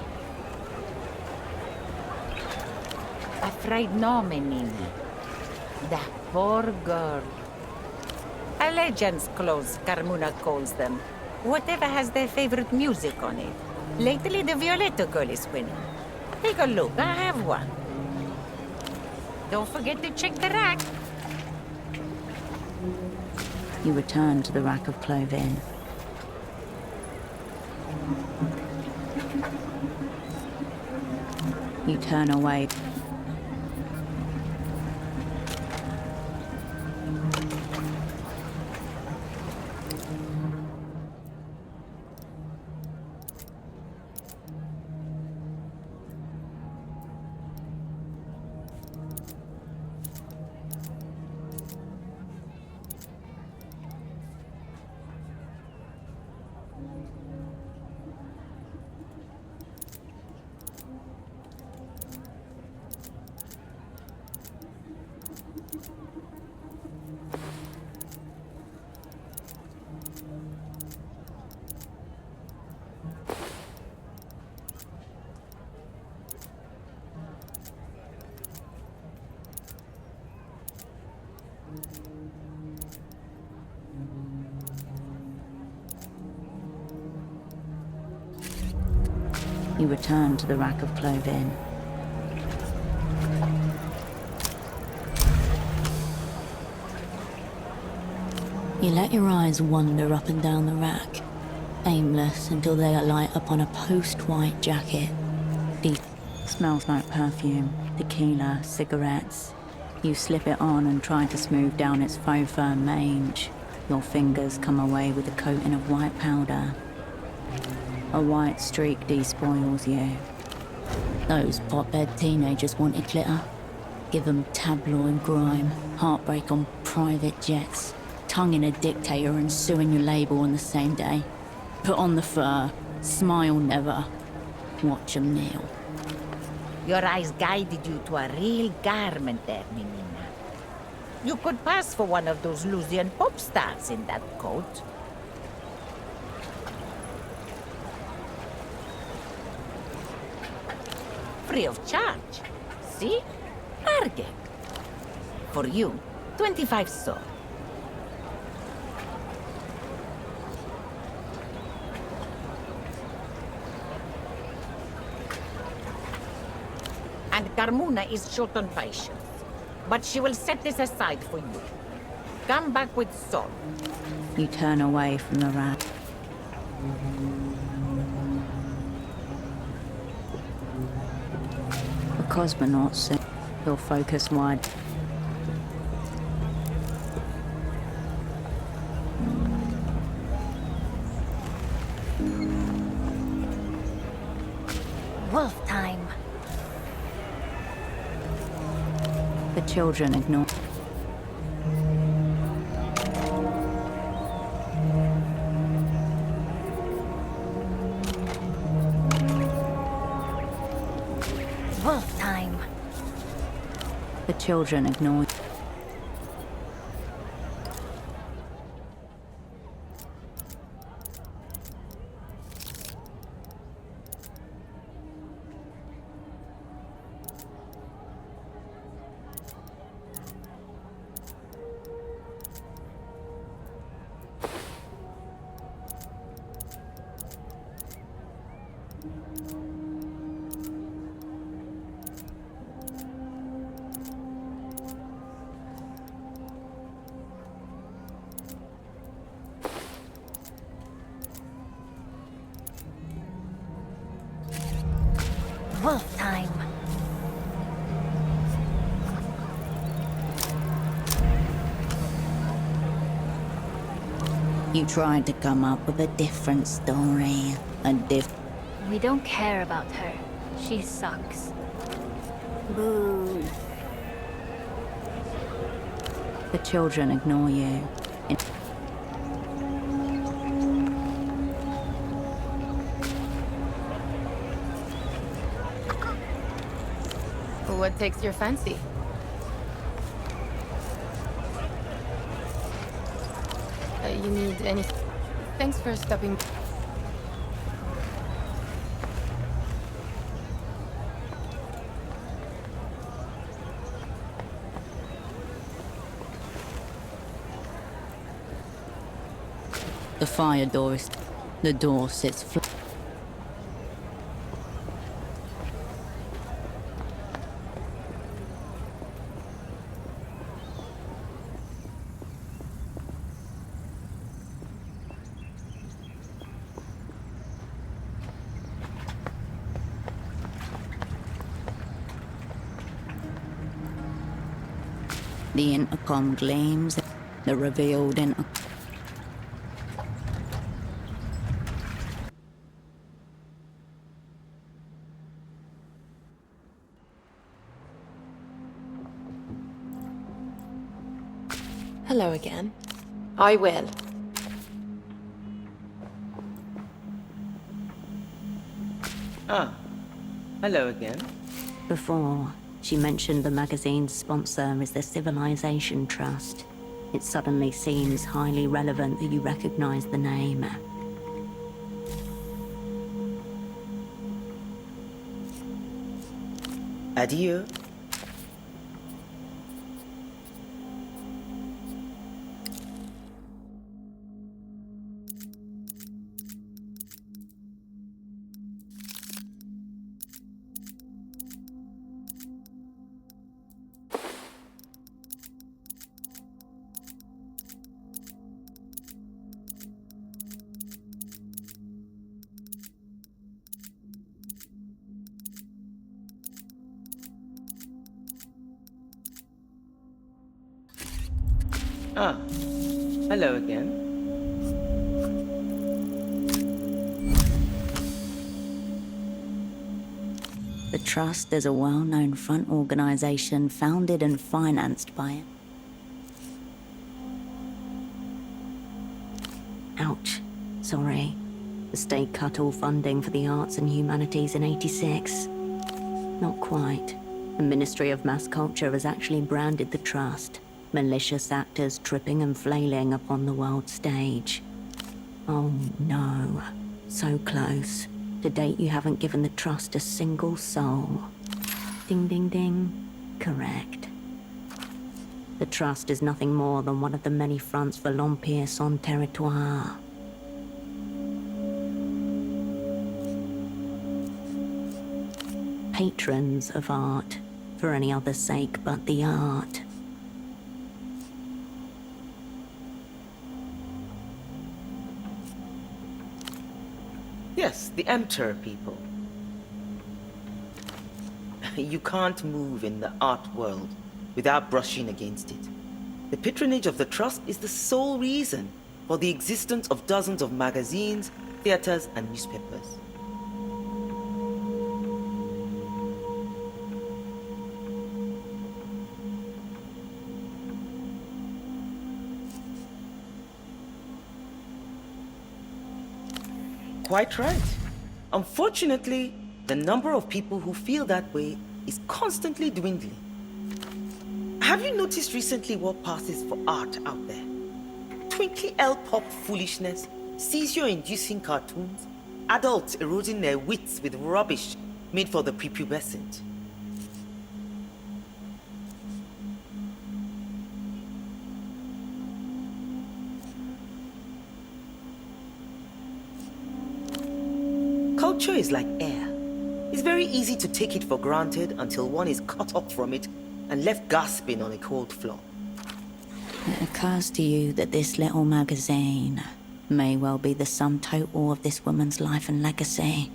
Afraid no, menina. That poor girl. A legend's clothes, Carmuna calls them. Whatever has their favorite music on it. Lately, the Violetta girl is winning. Take a look, I have one. Don't forget to check the rack. You return to the rack of clothing. You turn away. You return to the rack of clothing. You let your eyes wander up and down the rack, aimless until they alight upon a post-white jacket. It smells like perfume, tequila, cigarettes. You slip it on and try to smooth down its faux fur mange. Your fingers come away with a coating of white powder. A white streak despoils you. Those potbed teenagers wanted glitter. Give them tabloid grime, heartbreak on private jets, tonguing a dictator and suing your label on the same day. Put on the fur, smile never, watch 'em kneel. Your eyes guided you to a real garment there, Minina. You could pass for one of those Lusian pop stars in that coat. Free of charge. See? Bargain. For you, 25 sol. And Carmuna is short on patience. But she will set this aside for you. Come back with Sol. You turn away from the rat. The cosmonauts, your focus wide. Wolf time. The children ignore. Wolf time. The children ignore. Wolf time. You tried to come up with a different story. We don't care about her. She sucks. Boo. The children ignore you. What takes your fancy? You need any... Thanks for stopping. The fire door is... The door sits flat. The intercom gleams, the revealed intercom. Hello again. I will. Ah, hello again. Before, she mentioned the magazine's sponsor is the Civilization Trust. It suddenly seems highly relevant that you recognize the name. Adieu. Ah, Hello again. The Trust is a well-known front organization founded and financed by... Ouch. Sorry. The state cut all funding for the arts and humanities in '86. Not quite. The Ministry of Mass Culture has actually branded the Trust. Malicious actors tripping and flailing upon the world stage. Oh no. So close. To date, you haven't given the Trust a single soul. Ding ding ding. Correct. The Trust is nothing more than one of the many fronts for l'Empire sans territoire. Patrons of art, for any other sake but the art. Yes, the Emter people. You can't move in the art world without brushing against it. The patronage of the Trust is the sole reason for the existence of dozens of magazines, theaters, and newspapers. Quite right. Unfortunately, the number of people who feel that way is constantly dwindling. Have you noticed recently what passes for art out there? Twinkly L-pop foolishness, seizure-inducing cartoons, adults eroding their wits with rubbish made for the prepubescent. Culture is like air. It's very easy to take it for granted until one is cut off from it and left gasping on a cold floor. It occurs to you that this little magazine may well be the sum total of this woman's life and legacy.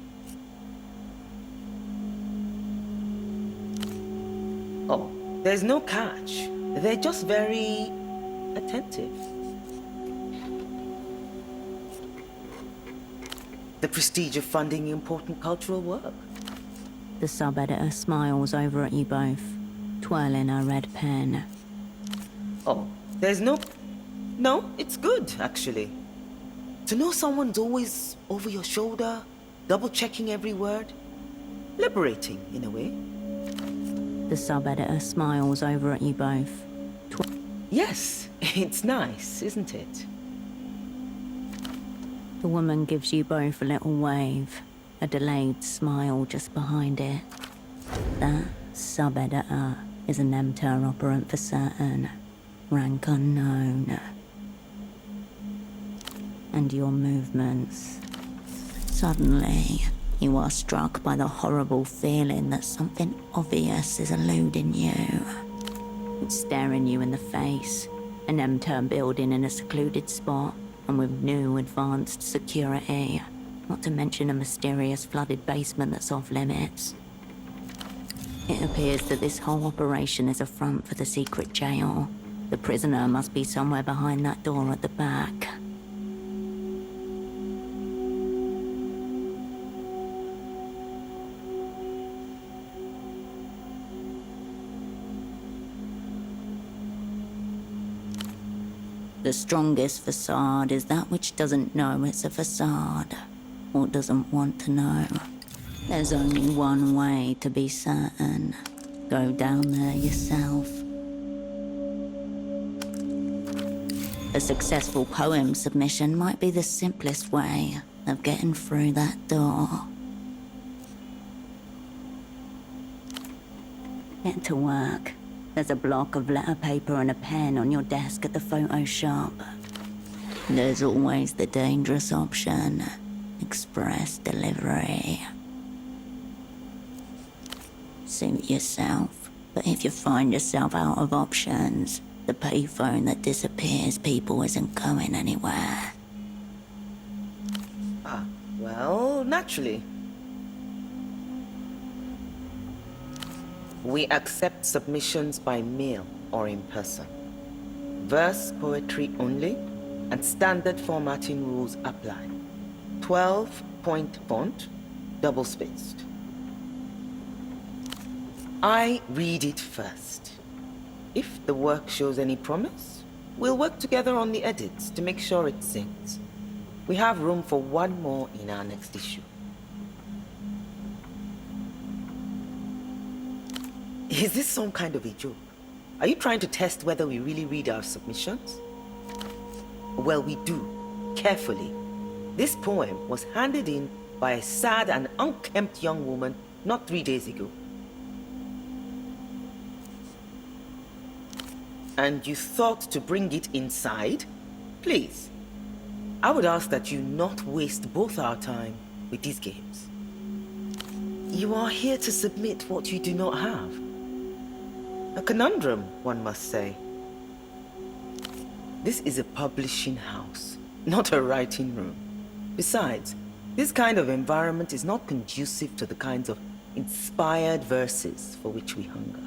Oh, there's no catch. They're just very attentive. The prestige of funding important cultural work. The sub-editor smiles over at you both, twirling her red pen. Oh, there's no... No, it's good, actually. To know someone's always over your shoulder, double-checking every word. Liberating, in a way. The sub-editor smiles over at you both. Yes, it's nice, isn't it? The woman gives you both a little wave, a delayed smile just behind it. That sub-editor is an Emter operant for certain, rank unknown. And your movements. Suddenly, you are struck by the horrible feeling that something obvious is eluding you. It's staring you in the face, an Emter building in a secluded spot, and with new advanced security, not to mention a mysterious flooded basement that's off limits. It appears that this whole operation is a front for the secret jail. The prisoner must be somewhere behind that door at the back. The strongest facade is that which doesn't know it's a facade, or doesn't want to know. There's only one way to be certain. Go down there yourself. A successful poem submission might be the simplest way of getting through that door. Get to work. There's a block of letter paper and a pen on your desk at the photo shop. There's always the dangerous option, express delivery. Suit yourself, but if you find yourself out of options, the payphone that disappears people isn't going anywhere. Ah, well, naturally. We accept submissions by mail or in person. Verse poetry only, and standard formatting rules apply. 12-point font, double-spaced. I read it first. If the work shows any promise, we'll work together on the edits to make sure it syncs. We have room for one more in our next issue. Is this some kind of a joke? Are you trying to test whether we really read our submissions? Well, we do. Carefully. This poem was handed in by a sad and unkempt young woman not 3 days ago. And you thought to bring it inside? Please. I would ask that you not waste both our time with these games. You are here to submit what you do not have. A conundrum, one must say. This is a publishing house, not a writing room. Besides, this kind of environment is not conducive to the kinds of inspired verses for which we hunger.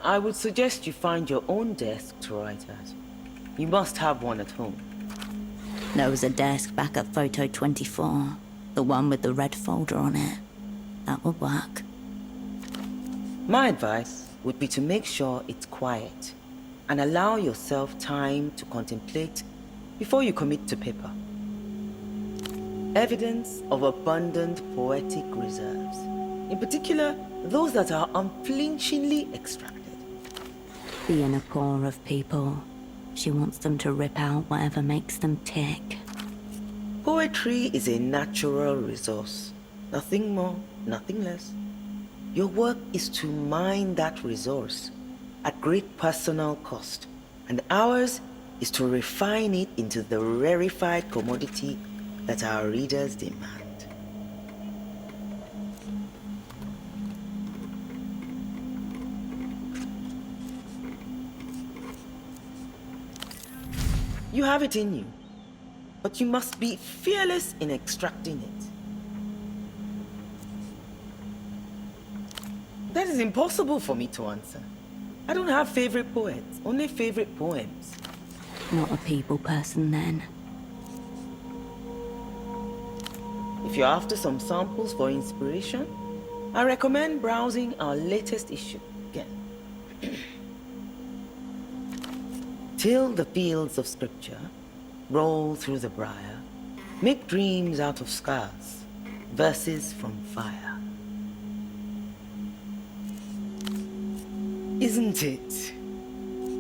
I would suggest you find your own desk to write at. You must have one at home. There was a desk back at Photo 24, the one with the red folder on it. That would work. My advice would be to make sure it's quiet and allow yourself time to contemplate before you commit to paper. Evidence of abundant poetic reserves, in particular, those that are unflinchingly extracted. The inner core of people. She wants them to rip out whatever makes them tick. Poetry is a natural resource. Nothing more, nothing less. Your work is to mine that resource at great personal cost, and ours is to refine it into the rarefied commodity that our readers demand. You have it in you, but you must be fearless in extracting it. That is impossible for me to answer. I don't have favorite poets, only favorite poems. Not a people person, then. If you're after some samples for inspiration, I recommend browsing our latest issue again. Till the fields of scripture, roll through the briar, make dreams out of scars, verses from fire. Isn't it?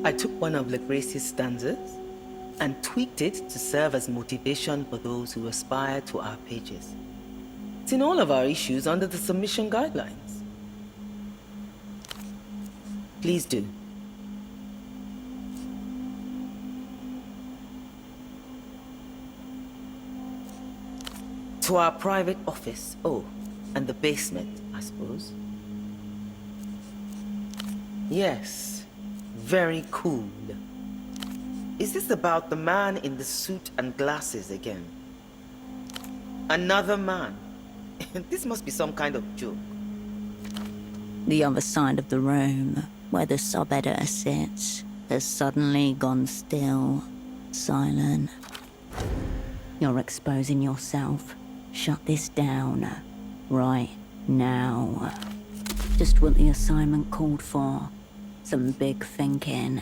I took one of Lucrezia's stanzas and tweaked it to serve as motivation for those who aspire to our pages. It's in all of our issues under the submission guidelines. Please do. To our private office. Oh, and the basement, I suppose. Yes, very cool. Is this about the man in the suit and glasses again? Another man? This must be some kind of joke. The other side of the room, where the sub-editor sits, has suddenly gone still, silent. You're exposing yourself. Shut this down. Right now. Just what the assignment called for. Some big thinking.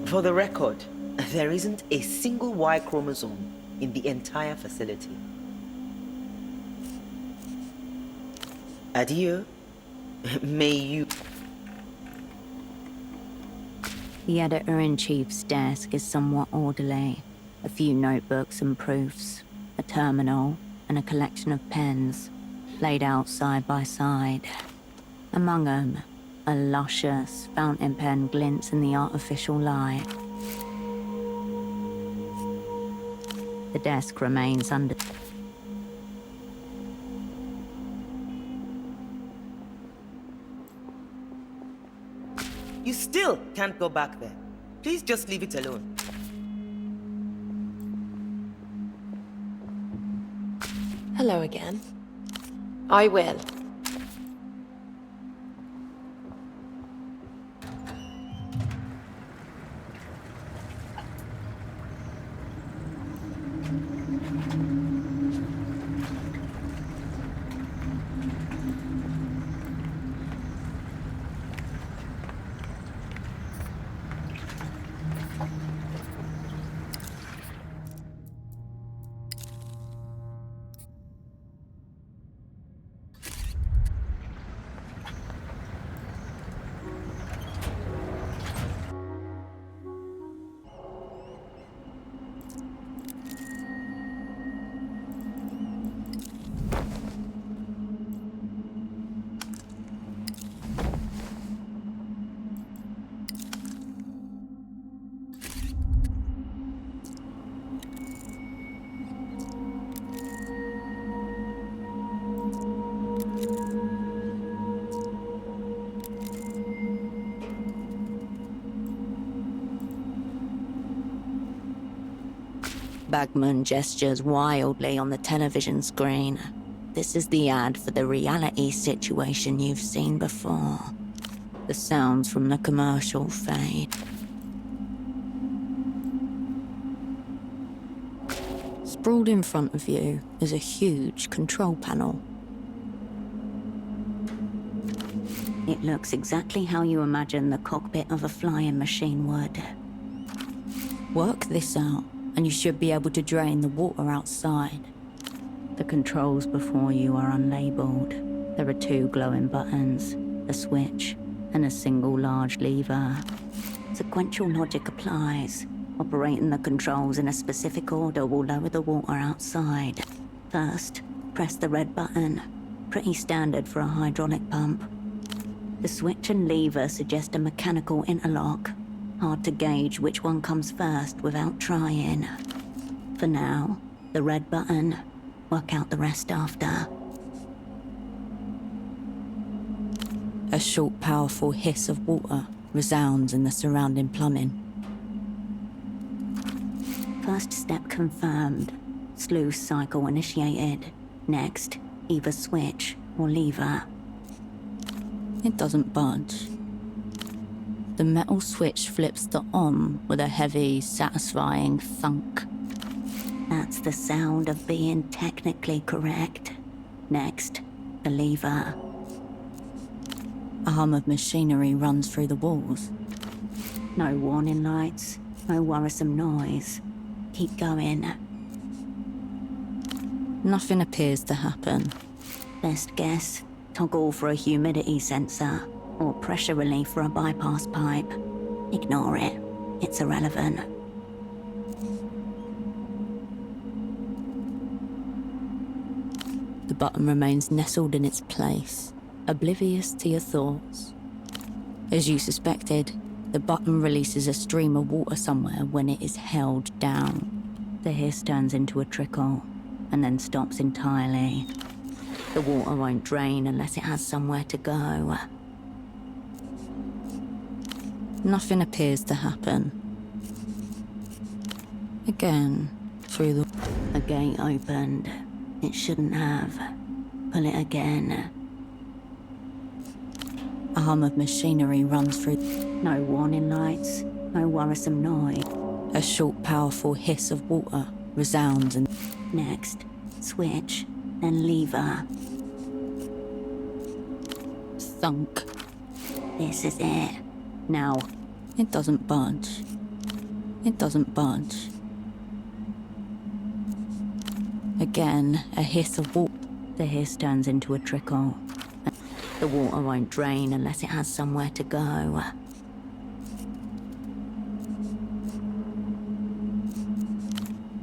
For the record, there isn't a single Y chromosome in the entire facility. Adieu. May you... The editor-in-chief's desk is somewhat orderly. A few notebooks and proofs, a terminal, and a collection of pens, laid out side by side. Among them, a luscious fountain pen glints in the artificial light. The desk remains under... You still can't go back there. Please just leave it alone. Hello again. I will. Bagman gestures wildly on the television screen. This is the ad for the reality situation you've seen before. The sounds from the commercial fade. Sprawled in front of you is a huge control panel. It looks exactly how you imagine the cockpit of a flying machine would. Work this out, and you should be able to drain the water outside. The controls before you are unlabeled. There are 2 glowing buttons, a switch, and a single large lever. Sequential logic applies. Operating the controls in a specific order will lower the water outside. First, press the red button. Pretty standard for a hydraulic pump. The switch and lever suggest a mechanical interlock. Hard to gauge which one comes first without trying. For now, the red button. Work out the rest after. A short, powerful hiss of water resounds in the surrounding plumbing. First step confirmed. Sluice cycle initiated. Next, either switch or lever. It doesn't budge. The metal switch flips to on with a heavy, satisfying thunk. That's the sound of being technically correct. Next, the lever. A hum of machinery runs through the walls. No warning lights, no worrisome noise. Keep going. Nothing appears to happen. Best guess, toggle for a humidity sensor. Or pressure relief for a bypass pipe. Ignore it. It's irrelevant. The button remains nestled in its place, oblivious to your thoughts. As you suspected, the button releases a stream of water somewhere when it is held down. The hiss turns into a trickle, and then stops entirely. The water won't drain unless it has somewhere to go. Nothing appears to happen. Again, through the... A gate opened. It shouldn't have. Pull it again. A hum of machinery runs through... No warning lights, no worrisome noise. A short, powerful hiss of water resounds and... Next, switch, then lever. Thunk. This is it. Now, it doesn't budge. It doesn't budge. Again, a hiss of water. The hiss turns into a trickle. The water won't drain unless it has somewhere to go.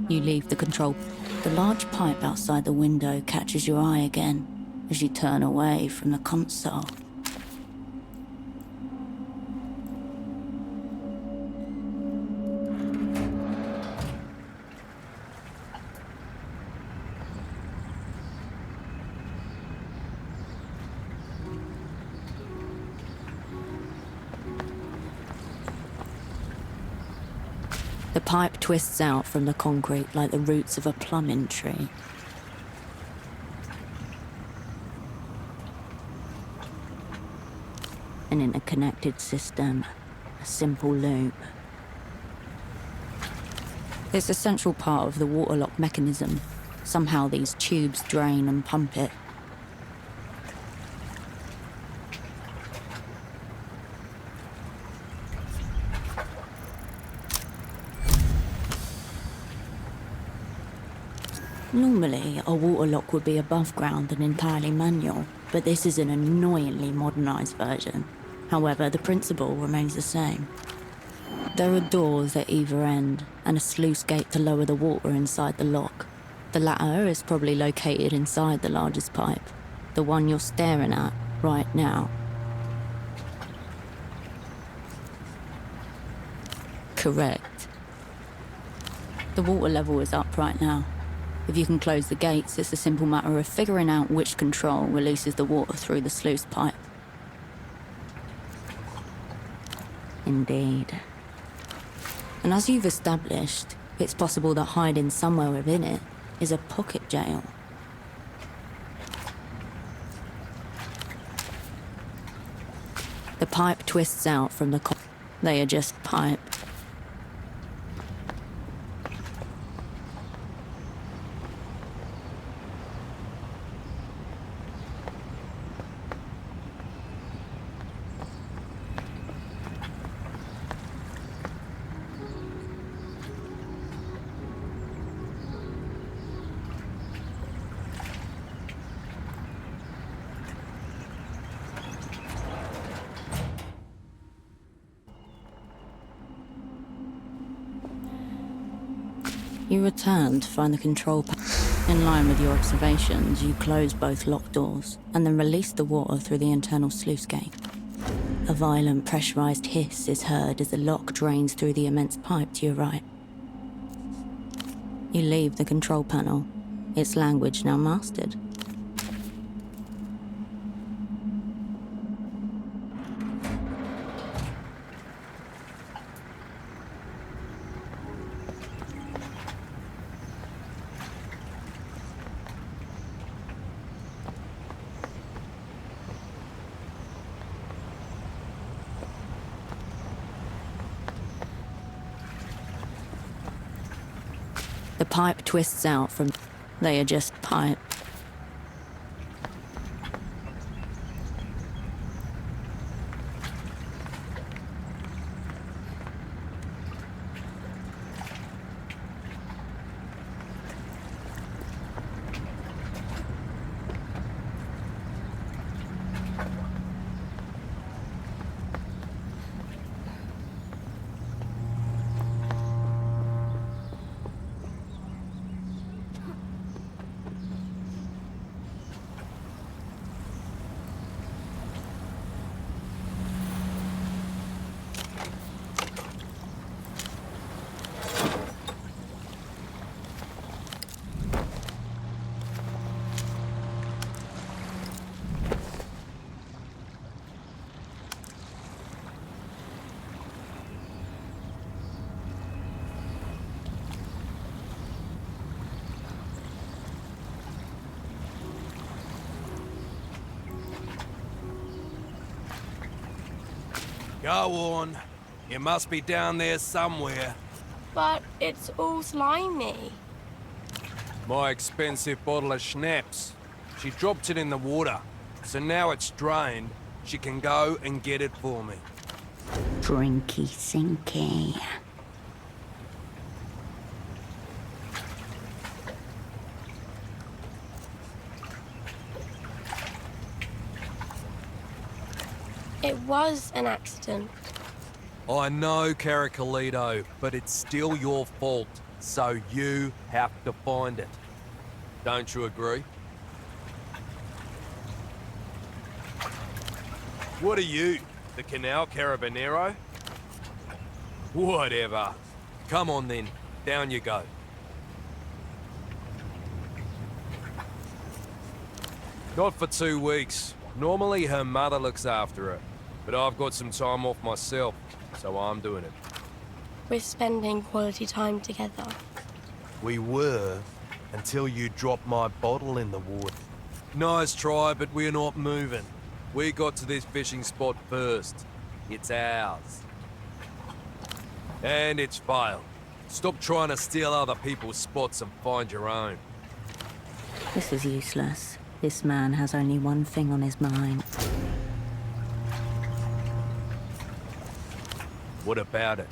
You leave the control. The large pipe outside the window catches your eye again as you turn away from the console. The pipe twists out from the concrete like the roots of a plumbing tree. An interconnected system. A simple loop. It's a central part of the water lock mechanism. Somehow these tubes drain and pump it. Normally, a water lock would be above ground and entirely manual, but this is an annoyingly modernised version. However, the principle remains the same. There are doors at either end, and a sluice gate to lower the water inside the lock. The latter is probably located inside the largest pipe, the one you're staring at right now. Correct. The water level is up right now. If you can close the gates, it's a simple matter of figuring out which control releases the water through the sluice pipe. Indeed. And as you've established, it's possible that hiding somewhere within it is a pocket jail. The pipe twists out from the They are just pipe. You return to find the control panel. In line with your observations, you close both lock doors and then release the water through the internal sluice gate. A violent pressurized hiss is heard as the lock drains through the immense pipe to your right. You leave the control panel, its language now mastered. The pipe twists out from... They are just pipe. Go on. You must be down there somewhere. But it's all slimy. My expensive bottle of schnapps. She dropped it in the water. So now it's drained. She can go and get it for me. Drinky sinky. It was an accident. I know, Caracalito, but it's still your fault. So you have to find it. Don't you agree? What are you? The Canal Carabinero? Whatever. Come on then. Down you go. Not for 2 weeks. Normally her mother looks after her. But I've got some time off myself, so I'm doing it. We're spending quality time together. We were, until you dropped my bottle in the water. Nice try, but we're not moving. We got to this fishing spot first. It's ours. And it's failed. Stop trying to steal other people's spots and find your own. This is useless. This man has only one thing on his mind. What about it?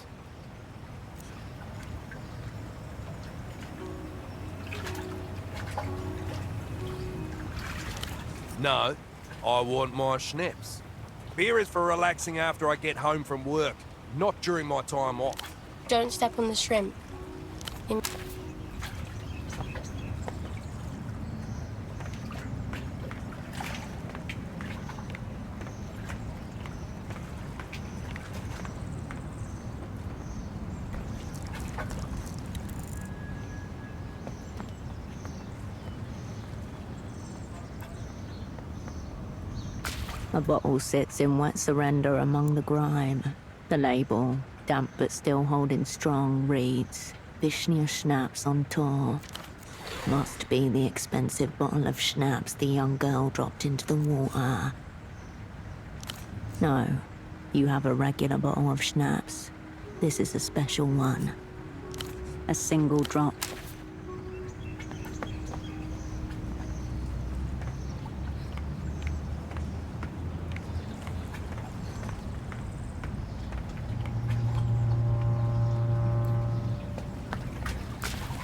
No, I want my schnapps. Beer is for relaxing after I get home from work, not during my time off. Don't step on the shrimp. A bottle sits in wet surrender among the grime. The label, damp but still holding strong, reads, Vishnia Schnapps on tour. Must be the expensive bottle of schnapps the young girl dropped into the water. No, you have a regular bottle of schnapps. This is a special one. A single drop.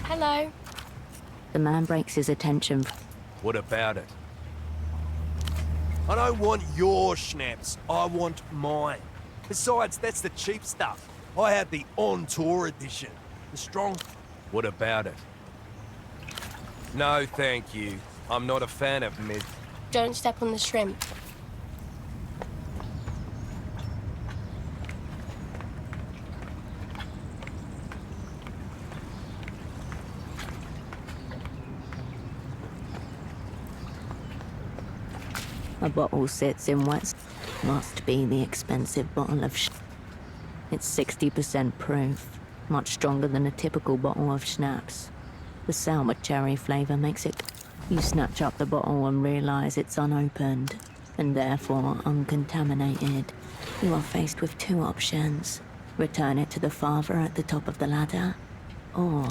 Hello. The man breaks his attention. What about it? I don't want your schnapps. I want mine. Besides, that's the cheap stuff. I have the on-tour edition. The strong... What about it? No, thank you. I'm not a fan of mid... Don't step on the shrimp. A bottle sits in wet. Must be the expensive bottle of It's 60% proof, much stronger than a typical bottle of schnapps. The sour cherry flavour makes it... You snatch up the bottle and realise it's unopened, and therefore uncontaminated. You are faced with two options. Return it to the father at the top of the ladder, or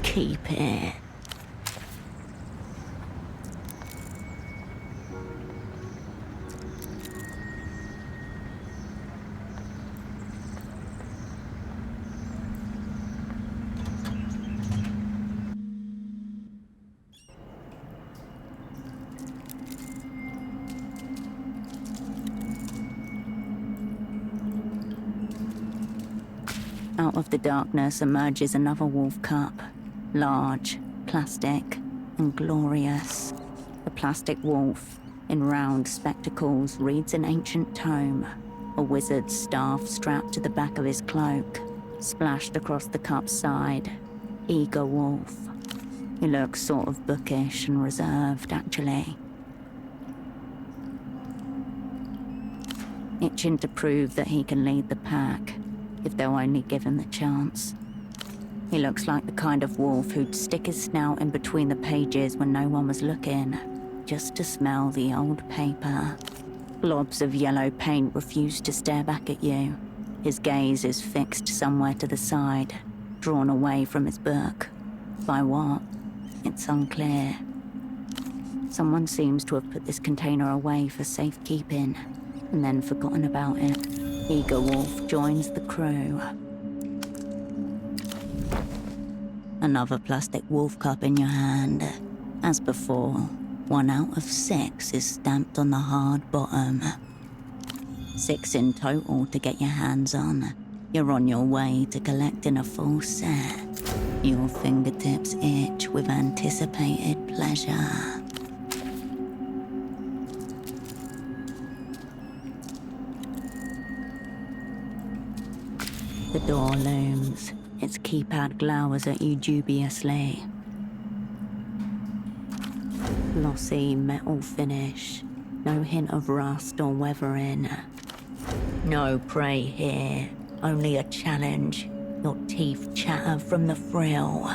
keep it. Out of the darkness emerges another wolf cup. Large, plastic, and glorious. The plastic wolf, in round spectacles, reads an ancient tome. A wizard's staff strapped to the back of his cloak. Splashed across the cup's side. Eager wolf. He looks sort of bookish and reserved, actually. Itching to prove that he can lead the pack, if they'll only give him the chance. He looks like the kind of wolf who'd stick his snout in between the pages when no one was looking, just to smell the old paper. Blobs of yellow paint refuse to stare back at you. His gaze is fixed somewhere to the side, drawn away from his book. By what? It's unclear. Someone seems to have put this container away for safekeeping, and then forgotten about it. Eager Wolf joins the crew. Another plastic wolf cup in your hand. As before, 1 out of 6 is stamped on the hard bottom. 6 in total to get your hands on. You're on your way to collecting a full set. Your fingertips itch with anticipated pleasure. The door looms. Its keypad glowers at you dubiously. Glossy metal finish. No hint of rust or weathering. No prey here. Only a challenge. Your teeth chatter from the thrill.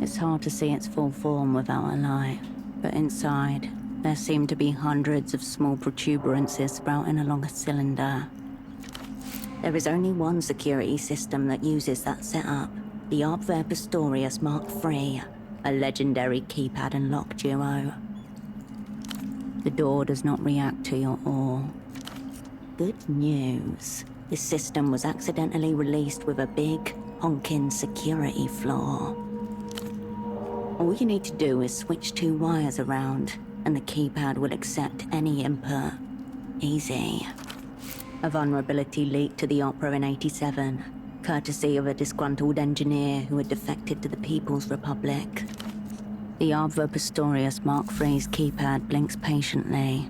It's hard to see its full form without a light, but inside, There seem to be hundreds of small protuberances sprouting along a cylinder. There is only one security system that uses that setup, the Obver Pistorius Mark III, a legendary keypad and lock duo. The door does not react to your ore. Good news. This system was accidentally released with a big, honking security flaw. All you need to do is switch 2 wires around, and the keypad will accept any input. Easy. A vulnerability leaked to the Opera in '87, courtesy of a disgruntled engineer who had defected to the People's Republic. The Obver Pistorius Mark III's keypad blinks patiently.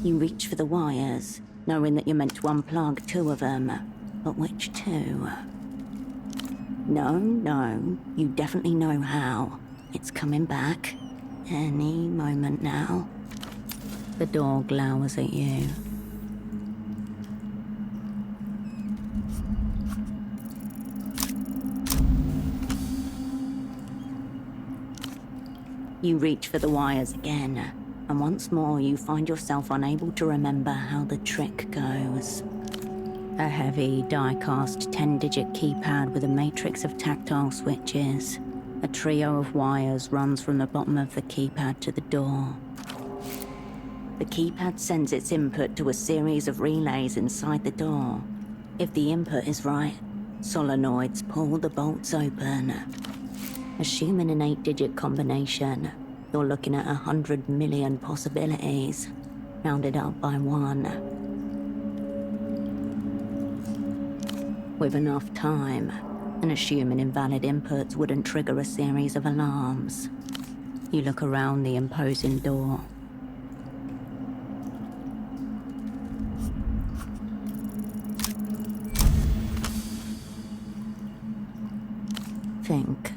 You reach for the wires, knowing that you're meant to unplug 2 of them. But which 2? No, you definitely know how. It's coming back. Any moment now. The door glowers at you. You reach for the wires again, and once more you find yourself unable to remember how the trick goes. A heavy, die-cast 10-digit keypad with a matrix of tactile switches. A trio of wires runs from the bottom of the keypad to the door. The keypad sends its input to a series of relays inside the door. If the input is right, solenoids pull the bolts open. Assuming an 8-digit combination, you're looking at 100 million possibilities, rounded up by 1. With enough time, and assuming invalid inputs wouldn't trigger a series of alarms, you look around the imposing door. Think.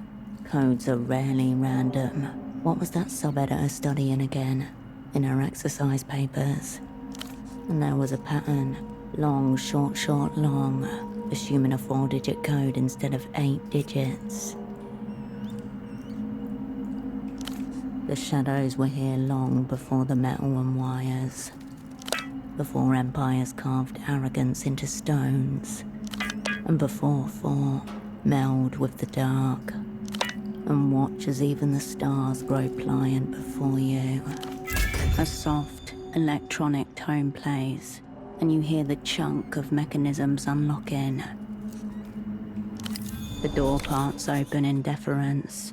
Codes are rarely random. What was that sub-editor studying again? In her exercise papers. And there was a pattern. Long, short, long. Assuming a 4-digit code instead of 8 digits. The shadows were here long before the metal and wires. Before empires carved arrogance into stones. And before thought meld with the dark. And watch as even the stars grow pliant before you. A soft, electronic tone plays, and you hear the chunk of mechanisms unlocking. The door parts open in deference.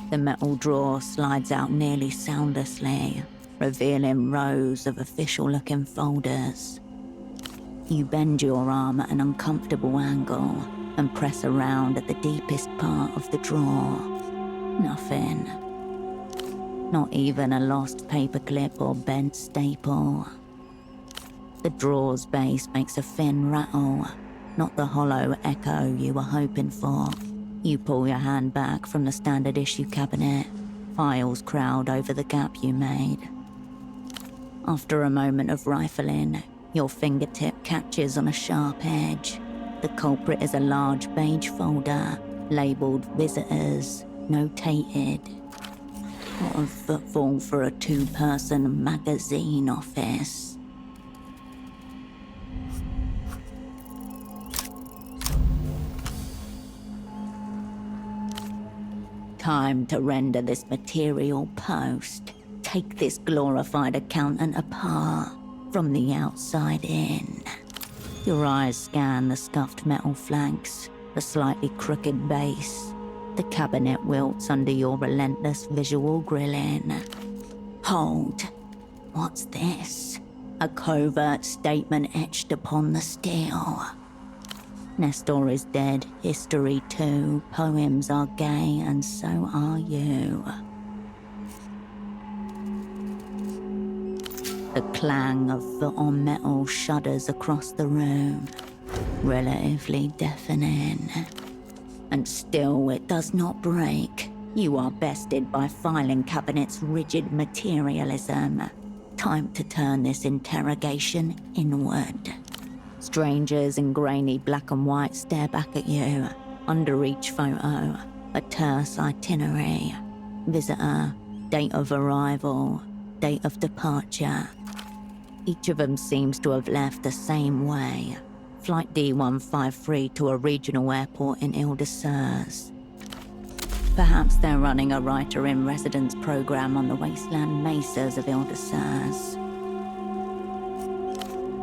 The metal drawer slides out nearly soundlessly, revealing rows of official-looking folders. You bend your arm at an uncomfortable angle and press around at the deepest part of the drawer. Nothing. Not even a lost paperclip or bent staple. The drawer's base makes a thin rattle, not the hollow echo you were hoping for. You pull your hand back from the standard issue cabinet. Files crowd over the gap you made. After a moment of rifling, your fingertip catches on a sharp edge. The culprit is a large beige folder, labelled Visitors, notated. What a footfall for a 2-person magazine office. Time to render this material post. Take this glorified accountant apart, from the outside in. Your eyes scan the scuffed metal flanks, the slightly crooked base. The cabinet wilts under your relentless visual grilling. Hold. What's this? A covert statement etched upon the steel. Nestor is dead, history too, poems are gay, and so are you. The clang of foot-on metal shudders across the room, relatively deafening. And still it does not break. You are bested by filing cabinet's rigid materialism. Time to turn this interrogation inward. Strangers in grainy black and white stare back at you. Under each photo, a terse itinerary. Visitor, date of arrival, date of departure. Each of them seems to have left the same way. Flight D153 to a regional airport in Ile-de-Serres. Perhaps they're running a writer-in-residence program on the wasteland mesas of Ile-de-Serres.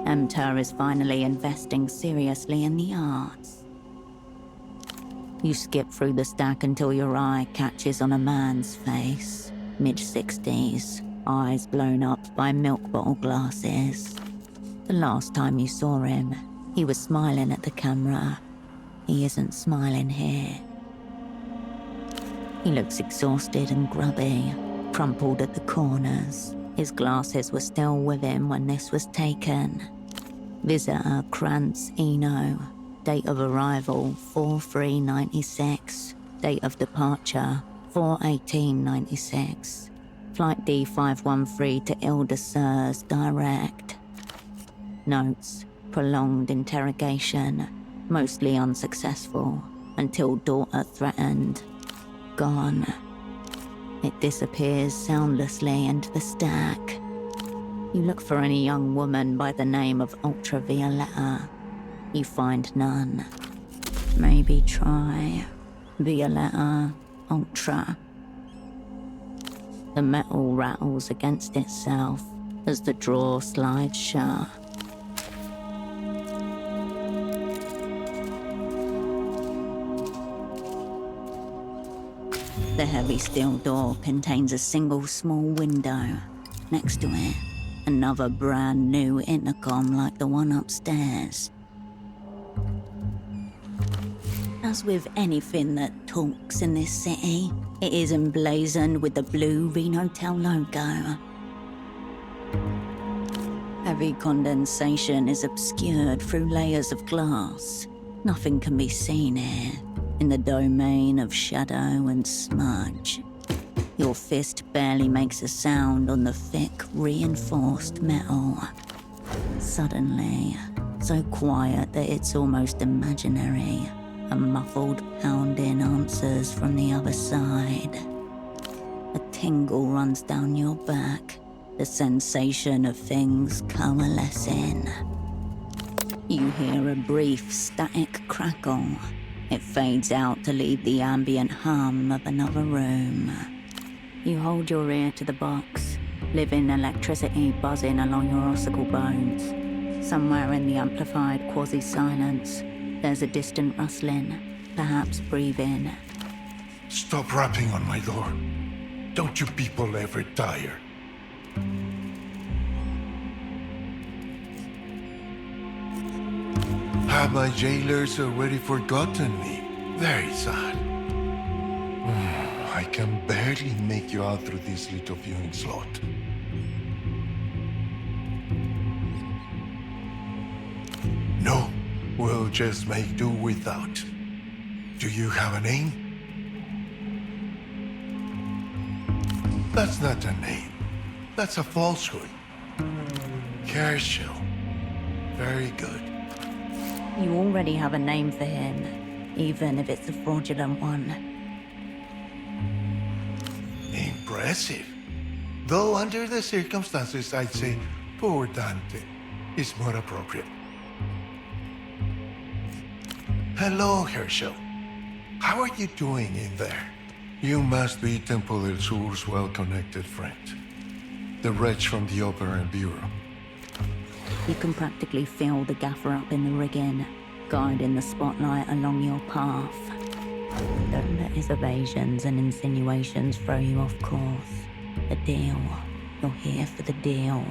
MTER is finally investing seriously in the arts. You skip through the stack until your eye catches on a man's face. Mid-60s, eyes blown up by milk bottle glasses. The last time you saw him, he was smiling at the camera. He isn't smiling here. He looks exhausted and grubby, crumpled at the corners. His glasses were still with him when this was taken. Visitor Krantz Eno. Date of arrival 4/3/96. Date of departure 4/18/96. Flight D513 to Ile-de-Serres direct. Notes: prolonged interrogation, mostly unsuccessful, until daughter threatened. Gone. It disappears soundlessly into the stack. You look for any young woman by the name of Ultravioletta. You find none. Maybe try Violetta Ultra. The metal rattles against itself as the drawer slides shut. The heavy steel door contains a single small window. Next to it, another brand new intercom like the one upstairs. As with anything that talks in this city, it is emblazoned with the blue Renotel logo. Heavy condensation is obscured through layers of glass. Nothing can be seen here, in the domain of shadow and smudge. Your fist barely makes a sound on the thick, reinforced metal. Suddenly, so quiet that it's almost imaginary, a muffled pounding answers from the other side. A tingle runs down your back, the sensation of things coalescing. You hear a brief static crackle. It fades out to leave the ambient hum of another room. You hold your ear to the box, living electricity buzzing along your ossicle bones. Somewhere in the amplified quasi-silence, there's a distant rustling, perhaps breathing. Stop rapping on my door. Don't you people ever tire? Have my jailers already forgotten me? Very sad. I can barely make you out through this little viewing slot. No, we'll just make do without. Do you have a name? That's not a name. That's a falsehood. Herschel. Very good. You already have a name for him, even if it's a fraudulent one. Impressive. Though under the circumstances, I'd say poor Dante is more appropriate. Hello, Herschel. How are you doing in there? You must be Tempo del Sur's well-connected friend. The wretch from the Opera Bureau. You can practically feel the gaffer up in the rigging, guiding the spotlight along your path. Don't let his evasions and insinuations throw you off course. The deal. You're here for the deal.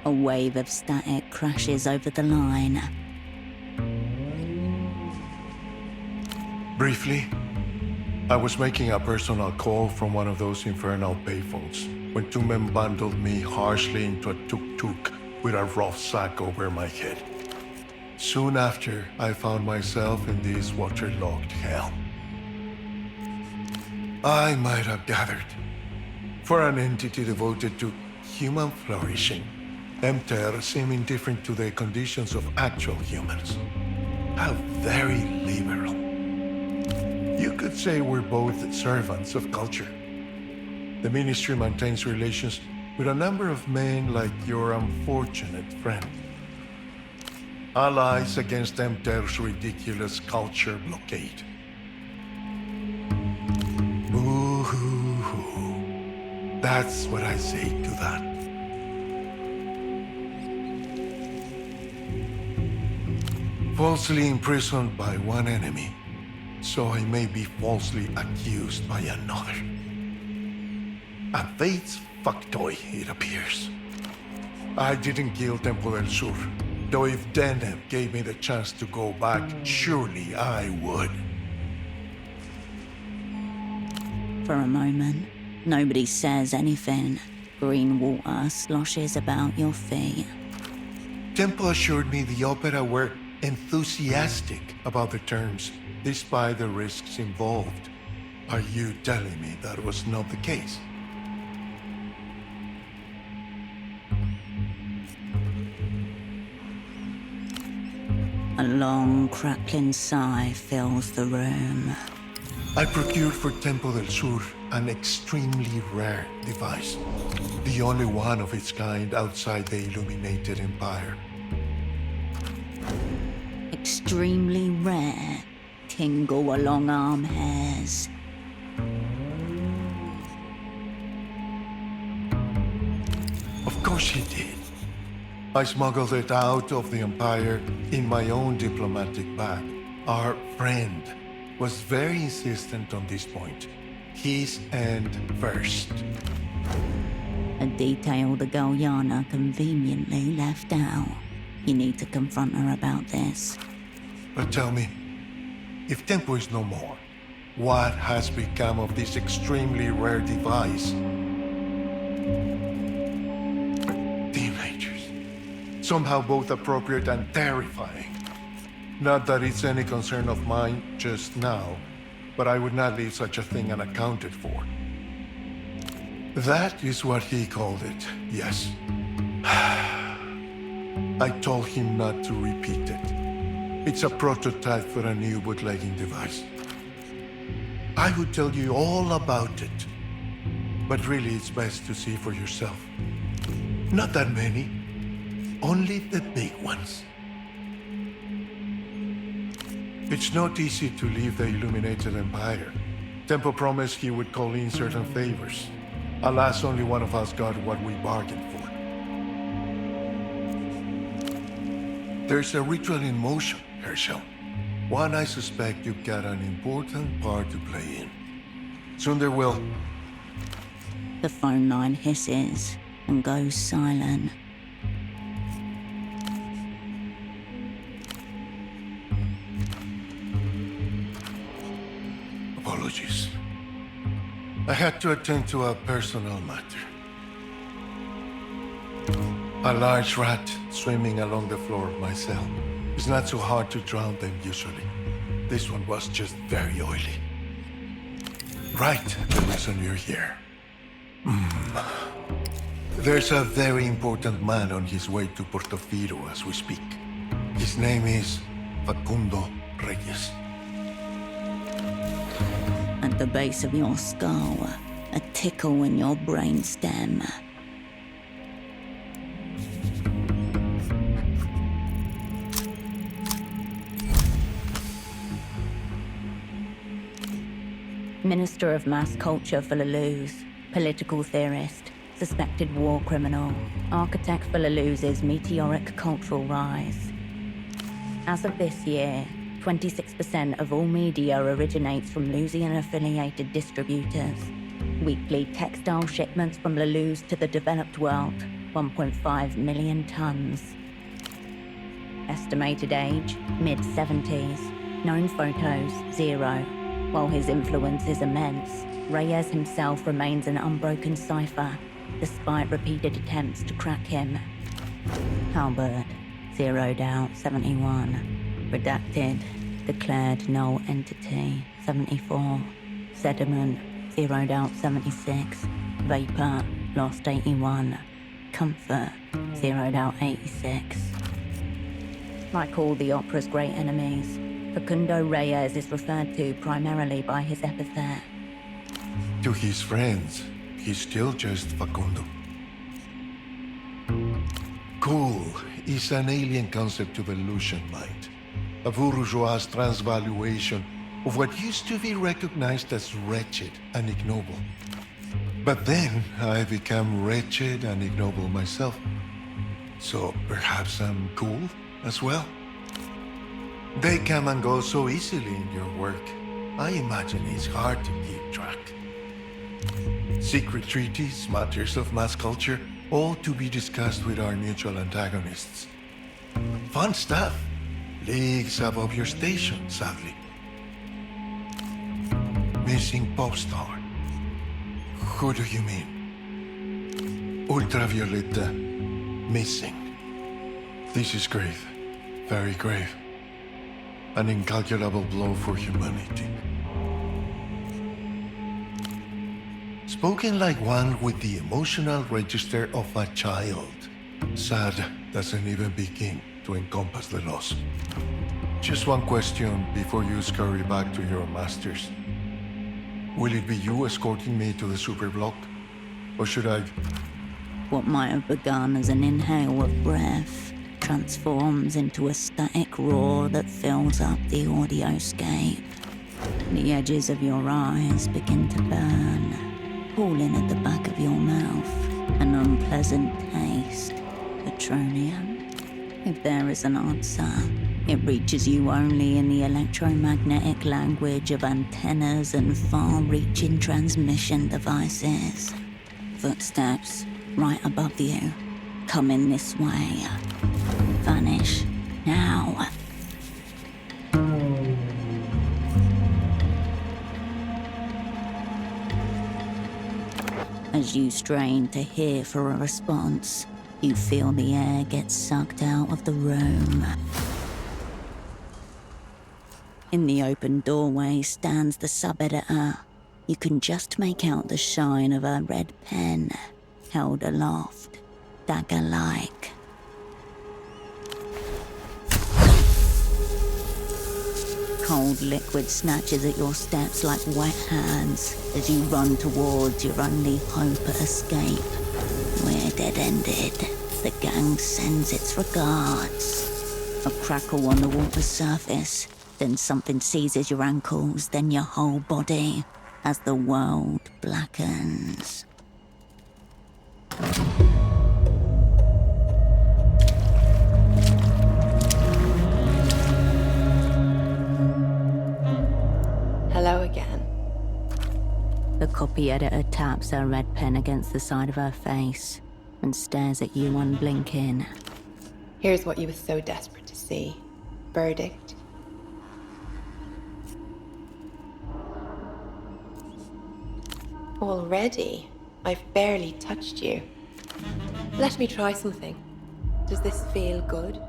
A wave of static crashes over the line. Briefly, I was making a personal call from one of those infernal payphones when two men bundled me harshly into a tuk-tuk with a rough sack over my head. Soon after, I found myself in this waterlogged hell. I might have gathered. For an entity devoted to human flourishing, Emter seem indifferent to the conditions of actual humans. How very liberal. You could say we're both servants of culture. The ministry maintains relations with a number of men like your unfortunate friend. Allies against Emter's ridiculous culture blockade. Boo-hoo-hoo. That's what I say to that. Falsely imprisoned by one enemy, so I may be falsely accused by another. A fate's fucktoy, it appears. I didn't kill Tempo del Sur, though if Denham gave me the chance to go back, surely I would. For a moment, nobody says anything. Green water sloshes about your feet. Tempo assured me the opera were enthusiastic about the terms, despite the risks involved. Are you telling me that was not the case? A long, crackling sigh fills the room. I procured for Tempo del Sur an extremely rare device. The only one of its kind outside the Illuminated Empire. Extremely rare. Tingle along arm hairs. Of course he did. I smuggled it out of the Empire in my own diplomatic bag. Our friend was very insistent on this point. His end first. A detail the Galyana conveniently left out. You need to confront her about this. But tell me, if Tempo is no more, what has become of this extremely rare device? Teenagers. Somehow both appropriate and terrifying. Not that it's any concern of mine just now, but I would not leave such a thing unaccounted for. That is what he called it, yes. I told him not to repeat it. It's a prototype for a new bootlegging device. I would tell you all about it, but really it's best to see for yourself. Not that many, only the big ones. It's not easy to leave the Illuminated Empire. Tempo promised he would call in certain favors. Alas, only one of us got what we bargained for. There's a ritual in motion, Herschel. One I suspect you've got an important part to play in. Soon there will. The phone line hisses and goes silent. Apologies. I had to attend to a personal matter. A large rat swimming along the floor of my cell. It's not so hard to drown them usually. This one was just very oily. Right, the reason you're here. There's a very important man on his way to Portofino as we speak. His name is Facundo Reyes. At the base of your skull, a tickle in your brainstem. Minister of Mass Culture for Leluz, political theorist, suspected war criminal, architect for Leluz's meteoric cultural rise. As of this year, 26% of all media originates from Lusian-affiliated distributors. Weekly textile shipments from Leluz to the developed world, 1.5 million tons. Estimated age, mid-70s. Known photos, 0. While his influence is immense, Reyes himself remains an unbroken cipher, despite repeated attempts to crack him. Halberd, zeroed out 71. Redacted, declared null entity 74. Sediment, zeroed out 76. Vapor, lost 81. Comfort, zeroed out 86. Like all the opera's great enemies, Facundo Reyes is referred to primarily by his epithet. To his friends, he's still just Facundo. Cool is an alien concept of illusion mind, a bourgeois transvaluation of what used to be recognized as wretched and ignoble. But then I became wretched and ignoble myself. So perhaps I'm cool as well? They come and go so easily in your work. I imagine it's hard to keep track. Secret treaties, matters of mass culture, all to be discussed with our mutual antagonists. Fun stuff. Leagues above your station, sadly. Missing pop star. Who do you mean? Ultravioleta. Missing. This is grave. Very grave. An incalculable blow for humanity. Spoken like one with the emotional register of a child. Sad doesn't even begin to encompass the loss. Just one question before you scurry back to your masters. Will it be you escorting me to the superblock? Or should I... What might have begun as an inhale of breath transforms into a static roar that fills up the audioscape. The edges of your eyes begin to burn, pooling at the back of your mouth, an unpleasant taste. Petroleum? If there is an answer, it reaches you only in the electromagnetic language of antennas and far-reaching transmission devices. Footsteps right above you, coming this way. Vanish now. As you strain to hear for a response, you feel the air get sucked out of the room. In the open doorway stands the sub-editor. You can just make out the shine of a red pen, held aloft, dagger-like. Cold liquid snatches at your steps like wet hands as you run towards your only hope at escape. We're dead-ended. The gang sends its regards. A crackle on the water surface, then something seizes your ankles, then your whole body, as the world blackens. Hello again. The copy editor taps her red pen against the side of her face and stares at you unblinking. Here's what you were so desperate to see. Verdict. Already? I've barely touched you. Let me try something. Does this feel good?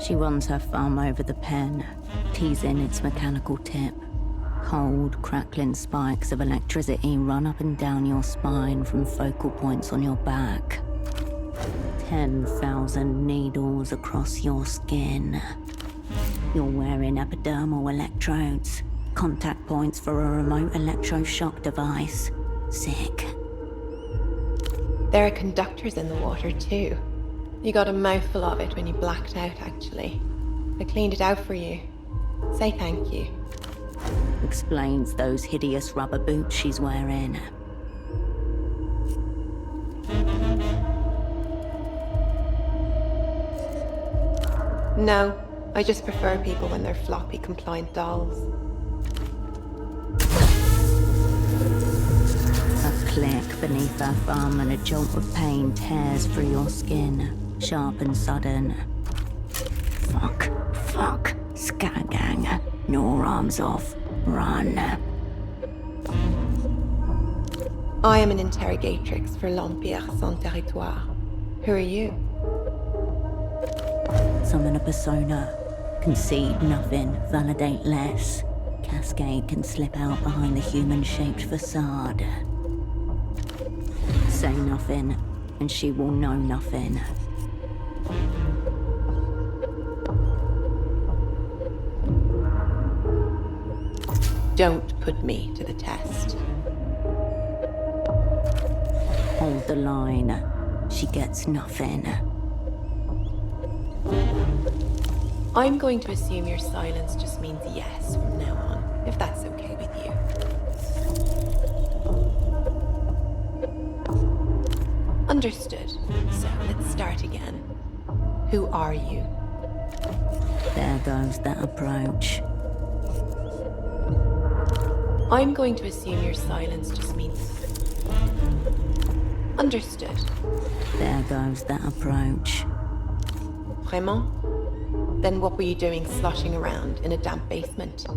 She runs her thumb over the pen, teasing its mechanical tip. Cold, crackling spikes of electricity run up and down your spine from focal points on your back. 10,000 needles across your skin. You're wearing epidermal electrodes, contact points for a remote electroshock device. Sick. There are conductors in the water too. You got a mouthful of it when you blacked out, actually. I cleaned it out for you. Say thank you. Explains those hideous rubber boots she's wearing. No, I just prefer people when they're floppy, compliant dolls. A click beneath her thumb and a jolt of pain tears through your skin, sharp and sudden. Fuck, scattergang. Gnaw arms off. Run. I am an interrogatrix for l'Empire Sans Territoire. Who are you? Summon a persona. Concede nothing, validate less. Cascade can slip out behind the human-shaped facade. Say nothing, and she will know nothing. Don't put me to the test. Hold the line. She gets nothing. I'm going to assume your silence just means yes from now on, if that's okay with you. Understood. So let's start again. Who are you? There goes that approach. I'm going to assume your silence just means... Understood. There goes that approach. Vraiment? Then what were you doing sloshing around in a damp basement?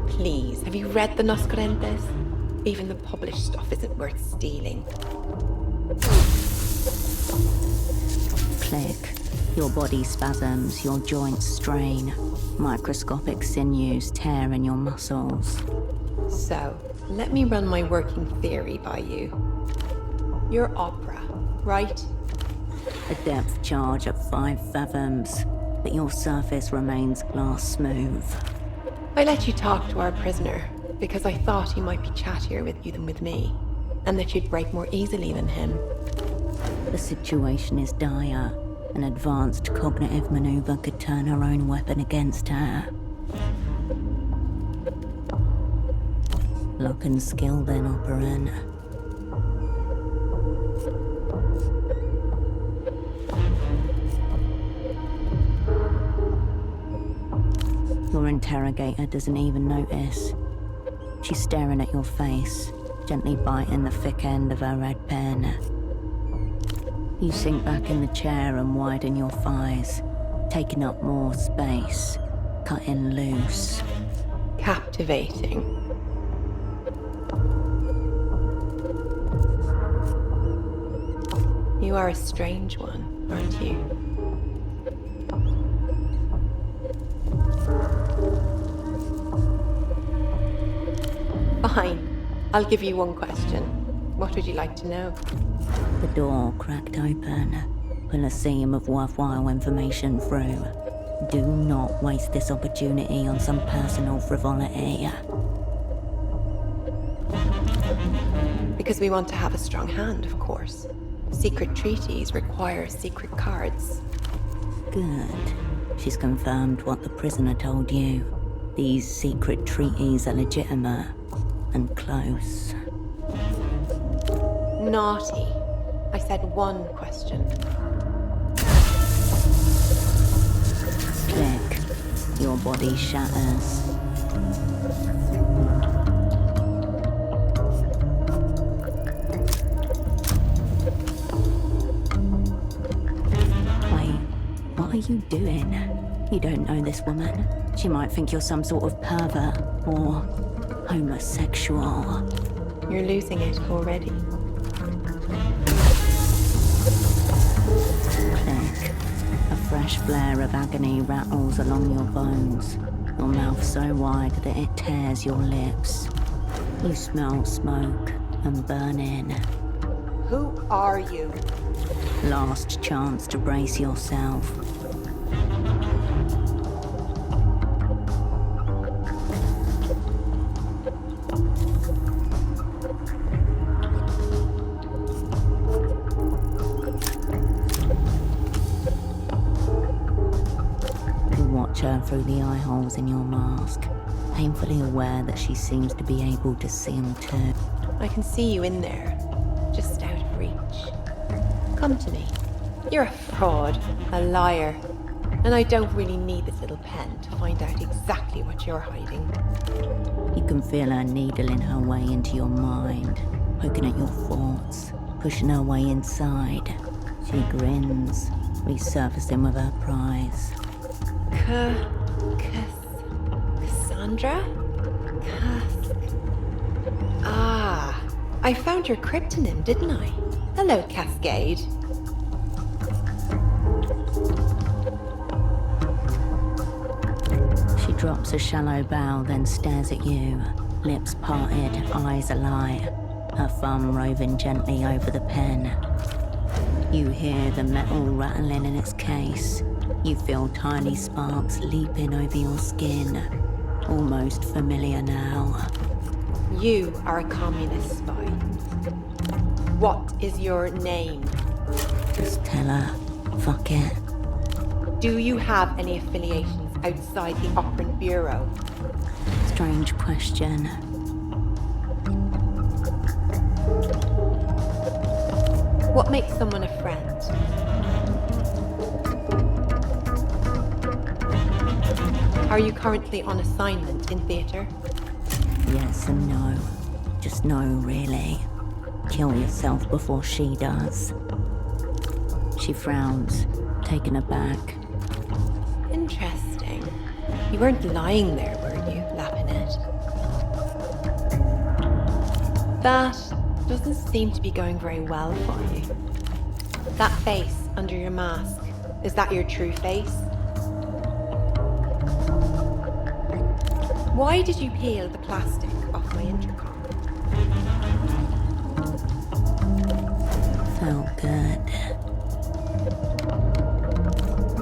Please, have you read the Nos Correntes? Even the published stuff isn't worth stealing. Click. Your body spasms, your joints strain. Microscopic sinews tear in your muscles. So, let me run my working theory by you. You're opera, right? A depth charge at 5 fathoms, but your surface remains glass smooth. I let you talk to our prisoner because I thought he might be chattier with you than with me, and that you'd break more easily than him. The situation is dire. An advanced cognitive maneuver could turn her own weapon against her. Luck and skill then, Operan. Your interrogator doesn't even notice. She's staring at your face, gently biting the thick end of her red pen. You sink back in the chair and widen your thighs, taking up more space, cutting loose. Captivating. You are a strange one, aren't you? Fine. I'll give you one question. What would you like to know? The door cracked open. Pull a seam of worthwhile information through. Do not waste this opportunity on some personal frivolity. Because we want to have a strong hand, of course. Secret treaties require secret cards. Good. She's confirmed what the prisoner told you. These secret treaties are legitimate and close. Naughty. I said one question. Click. Your body shatters. Wait, what are you doing? You don't know this woman. She might think you're some sort of pervert or homosexual. You're losing it already. Click. A fresh flare of agony rattles along your bones, your mouth so wide that it tears your lips. You smell smoke and burning. Who are you? Last chance to brace yourself. Her through the eye holes in your mask, painfully aware that she seems to be able to see them too. I can see you in there, just out of reach. Come to me. You're a fraud, a liar, and I don't really need this little pen to find out exactly what you're hiding. You can feel her needling her way into your mind, poking at your thoughts, pushing her way inside. She grins, resurfacing with her prize. Cassandra? Ah, I found your cryptonym, didn't I? Hello, Cascade. She drops a shallow bow, then stares at you, lips parted, eyes alight, her thumb roving gently over the pen. You hear the metal rattling in its case. You feel tiny sparks leaping over your skin. Almost familiar now. You are a communist spy. What is your name? Just tell her. Fuck it. Do you have any affiliations outside the Operant Bureau? Strange question. What makes someone a friend? Are you currently on assignment in theatre? Yes and no. Just no, really. Kill yourself before she does. She frowns, taken aback. Interesting. You weren't lying there, were you, Lapinette? That doesn't seem to be going very well for you. That face under your mask, is that your true face? Why did you peel the plastic off my intercom? Felt good.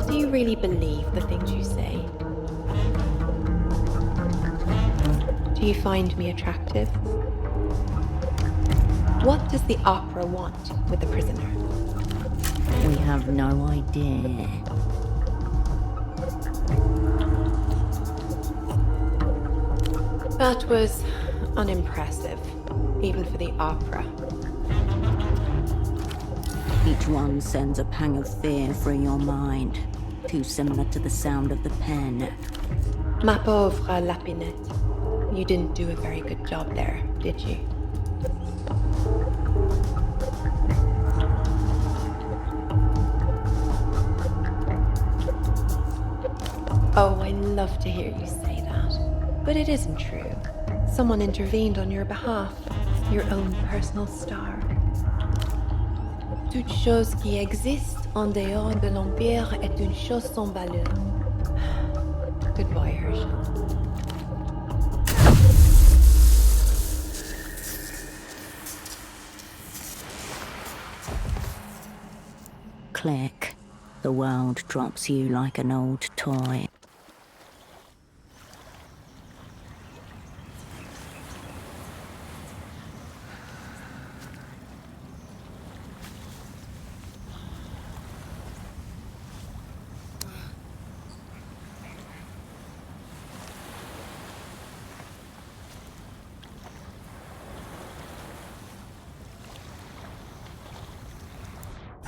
Do you really believe the things you say? Do you find me attractive? What does the opera want with the prisoner? We have no idea. That was unimpressive, even for the opera. Each one sends a pang of fear through your mind, too similar to the sound of the pen. Ma pauvre Lapinette, you didn't do a very good job there, did you? Oh, I love to hear you say that. But it isn't true. Someone intervened on your behalf. Your own personal star. Toute chose qui existe en dehors de l'Empire est une chose sans valeur. Goodbye, Herschel. Click. The world drops you like an old toy.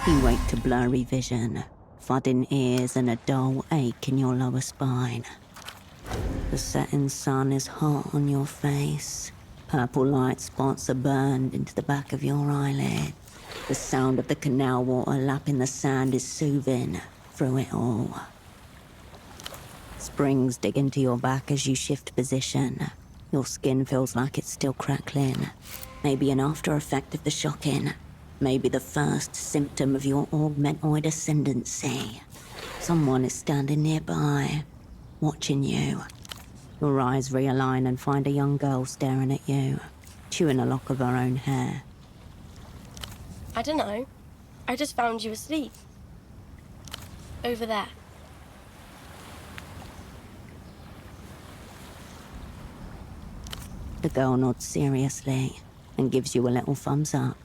You wake to blurry vision, thudding ears and a dull ache in your lower spine. The setting sun is hot on your face. Purple light spots are burned into the back of your eyelid. The sound of the canal water lapping the sand is soothing through it all. Springs dig into your back as you shift position. Your skin feels like it's still crackling. Maybe an after effect of the shocking. Maybe the first symptom of your augmentoid ascendancy. Someone is standing nearby, watching you. Your eyes realign and find a young girl staring at you, chewing a lock of her own hair. I don't know. I just found you asleep. Over there. The girl nods seriously and gives you a little thumbs up.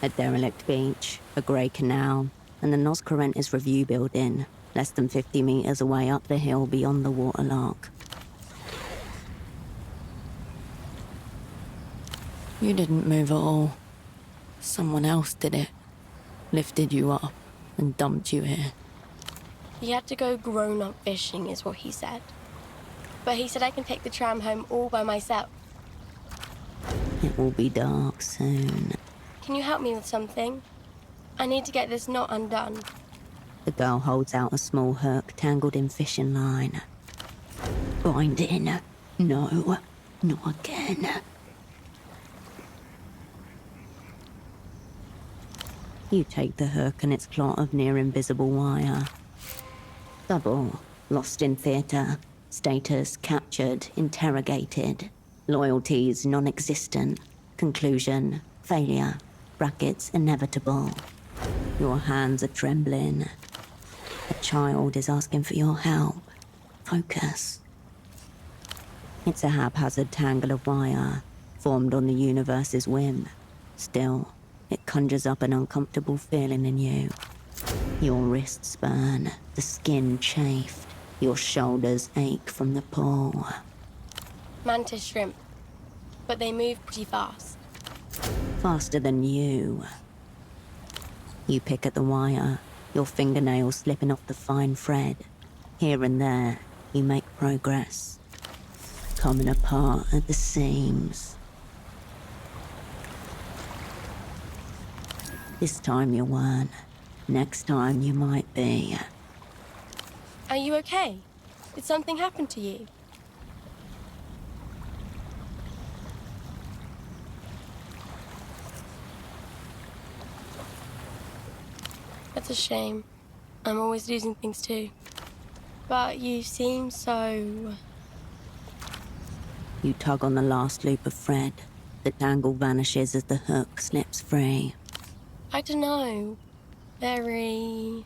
A derelict beach, a grey canal, and the Nos Correntes Review building, less than 50 meters away up the hill beyond the waterlock. You didn't move at all. Someone else did it. Lifted you up and dumped you here. He had to go grown-up fishing, is what he said. But he said I can take the tram home all by myself. It will be dark soon. Can you help me with something? I need to get this knot undone. The girl holds out a small hook tangled in fishing line. Bind in. No, not again. You take the hook and its clot of near-invisible wire. Double, lost in theatre. Status captured, interrogated. Loyalties non-existent. Conclusion, failure. Brackets inevitable. Your hands are trembling. A child is asking for your help. Focus. It's a haphazard tangle of wire, formed on the universe's whim. Still, it conjures up an uncomfortable feeling in you. Your wrists burn, the skin chafed, your shoulders ache from the pull. Mantis shrimp. But they move pretty fast. Faster than you. You pick at the wire, your fingernails slipping off the fine thread. Here and there, you make progress. Coming apart at the seams. This time you weren't. Next time you might be. Are you okay? Did something happen to you? That's a shame. I'm always losing things too. But you seem so... You tug on the last loop of thread. The tangle vanishes as the hook slips free. I don't know. Very...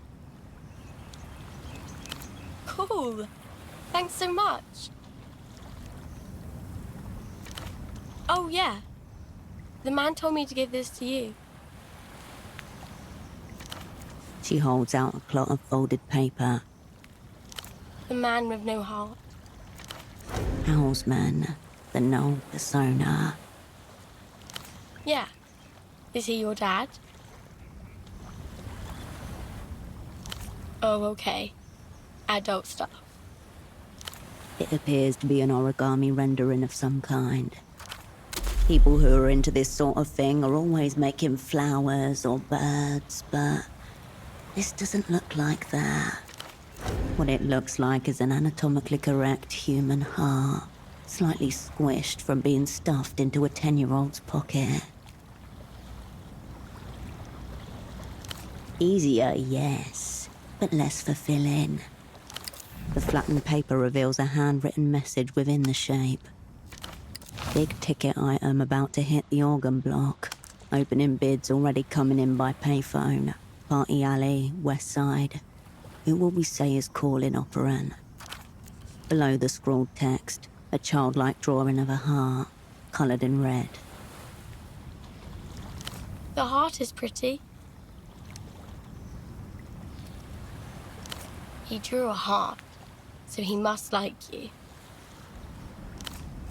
cool. Thanks so much. Oh, yeah. The man told me to give this to you. She holds out a clot of folded paper. The man with no heart. Owlsman, the null persona. Yeah. Is he your dad? Oh, okay. Adult stuff. It appears to be an origami rendering of some kind. People who are into this sort of thing are always making flowers or birds, but this doesn't look like that. What it looks like is an anatomically correct human heart, slightly squished from being stuffed into a 10-year-old's pocket. Easier, yes, but less fulfilling. The flattened paper reveals a handwritten message within the shape. Big ticket item about to hit the organ block. Opening bids already coming in by payphone. Party alley, west side. Who will we say is calling operant? Below the scrawled text, a childlike drawing of a heart, coloured in red. The heart is pretty. He drew a heart, so he must like you.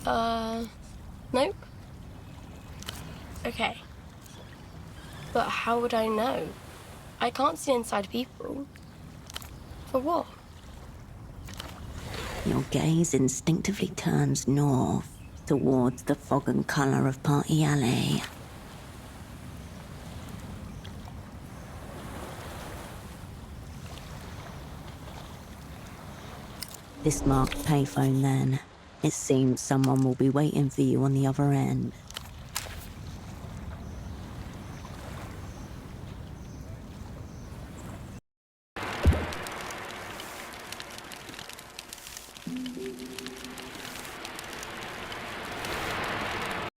Nope. Okay. But how would I know? I can't see inside people. For what? Your gaze instinctively turns north, towards the fog and colour of Party Alley. This marked payphone then. It seems someone will be waiting for you on the other end.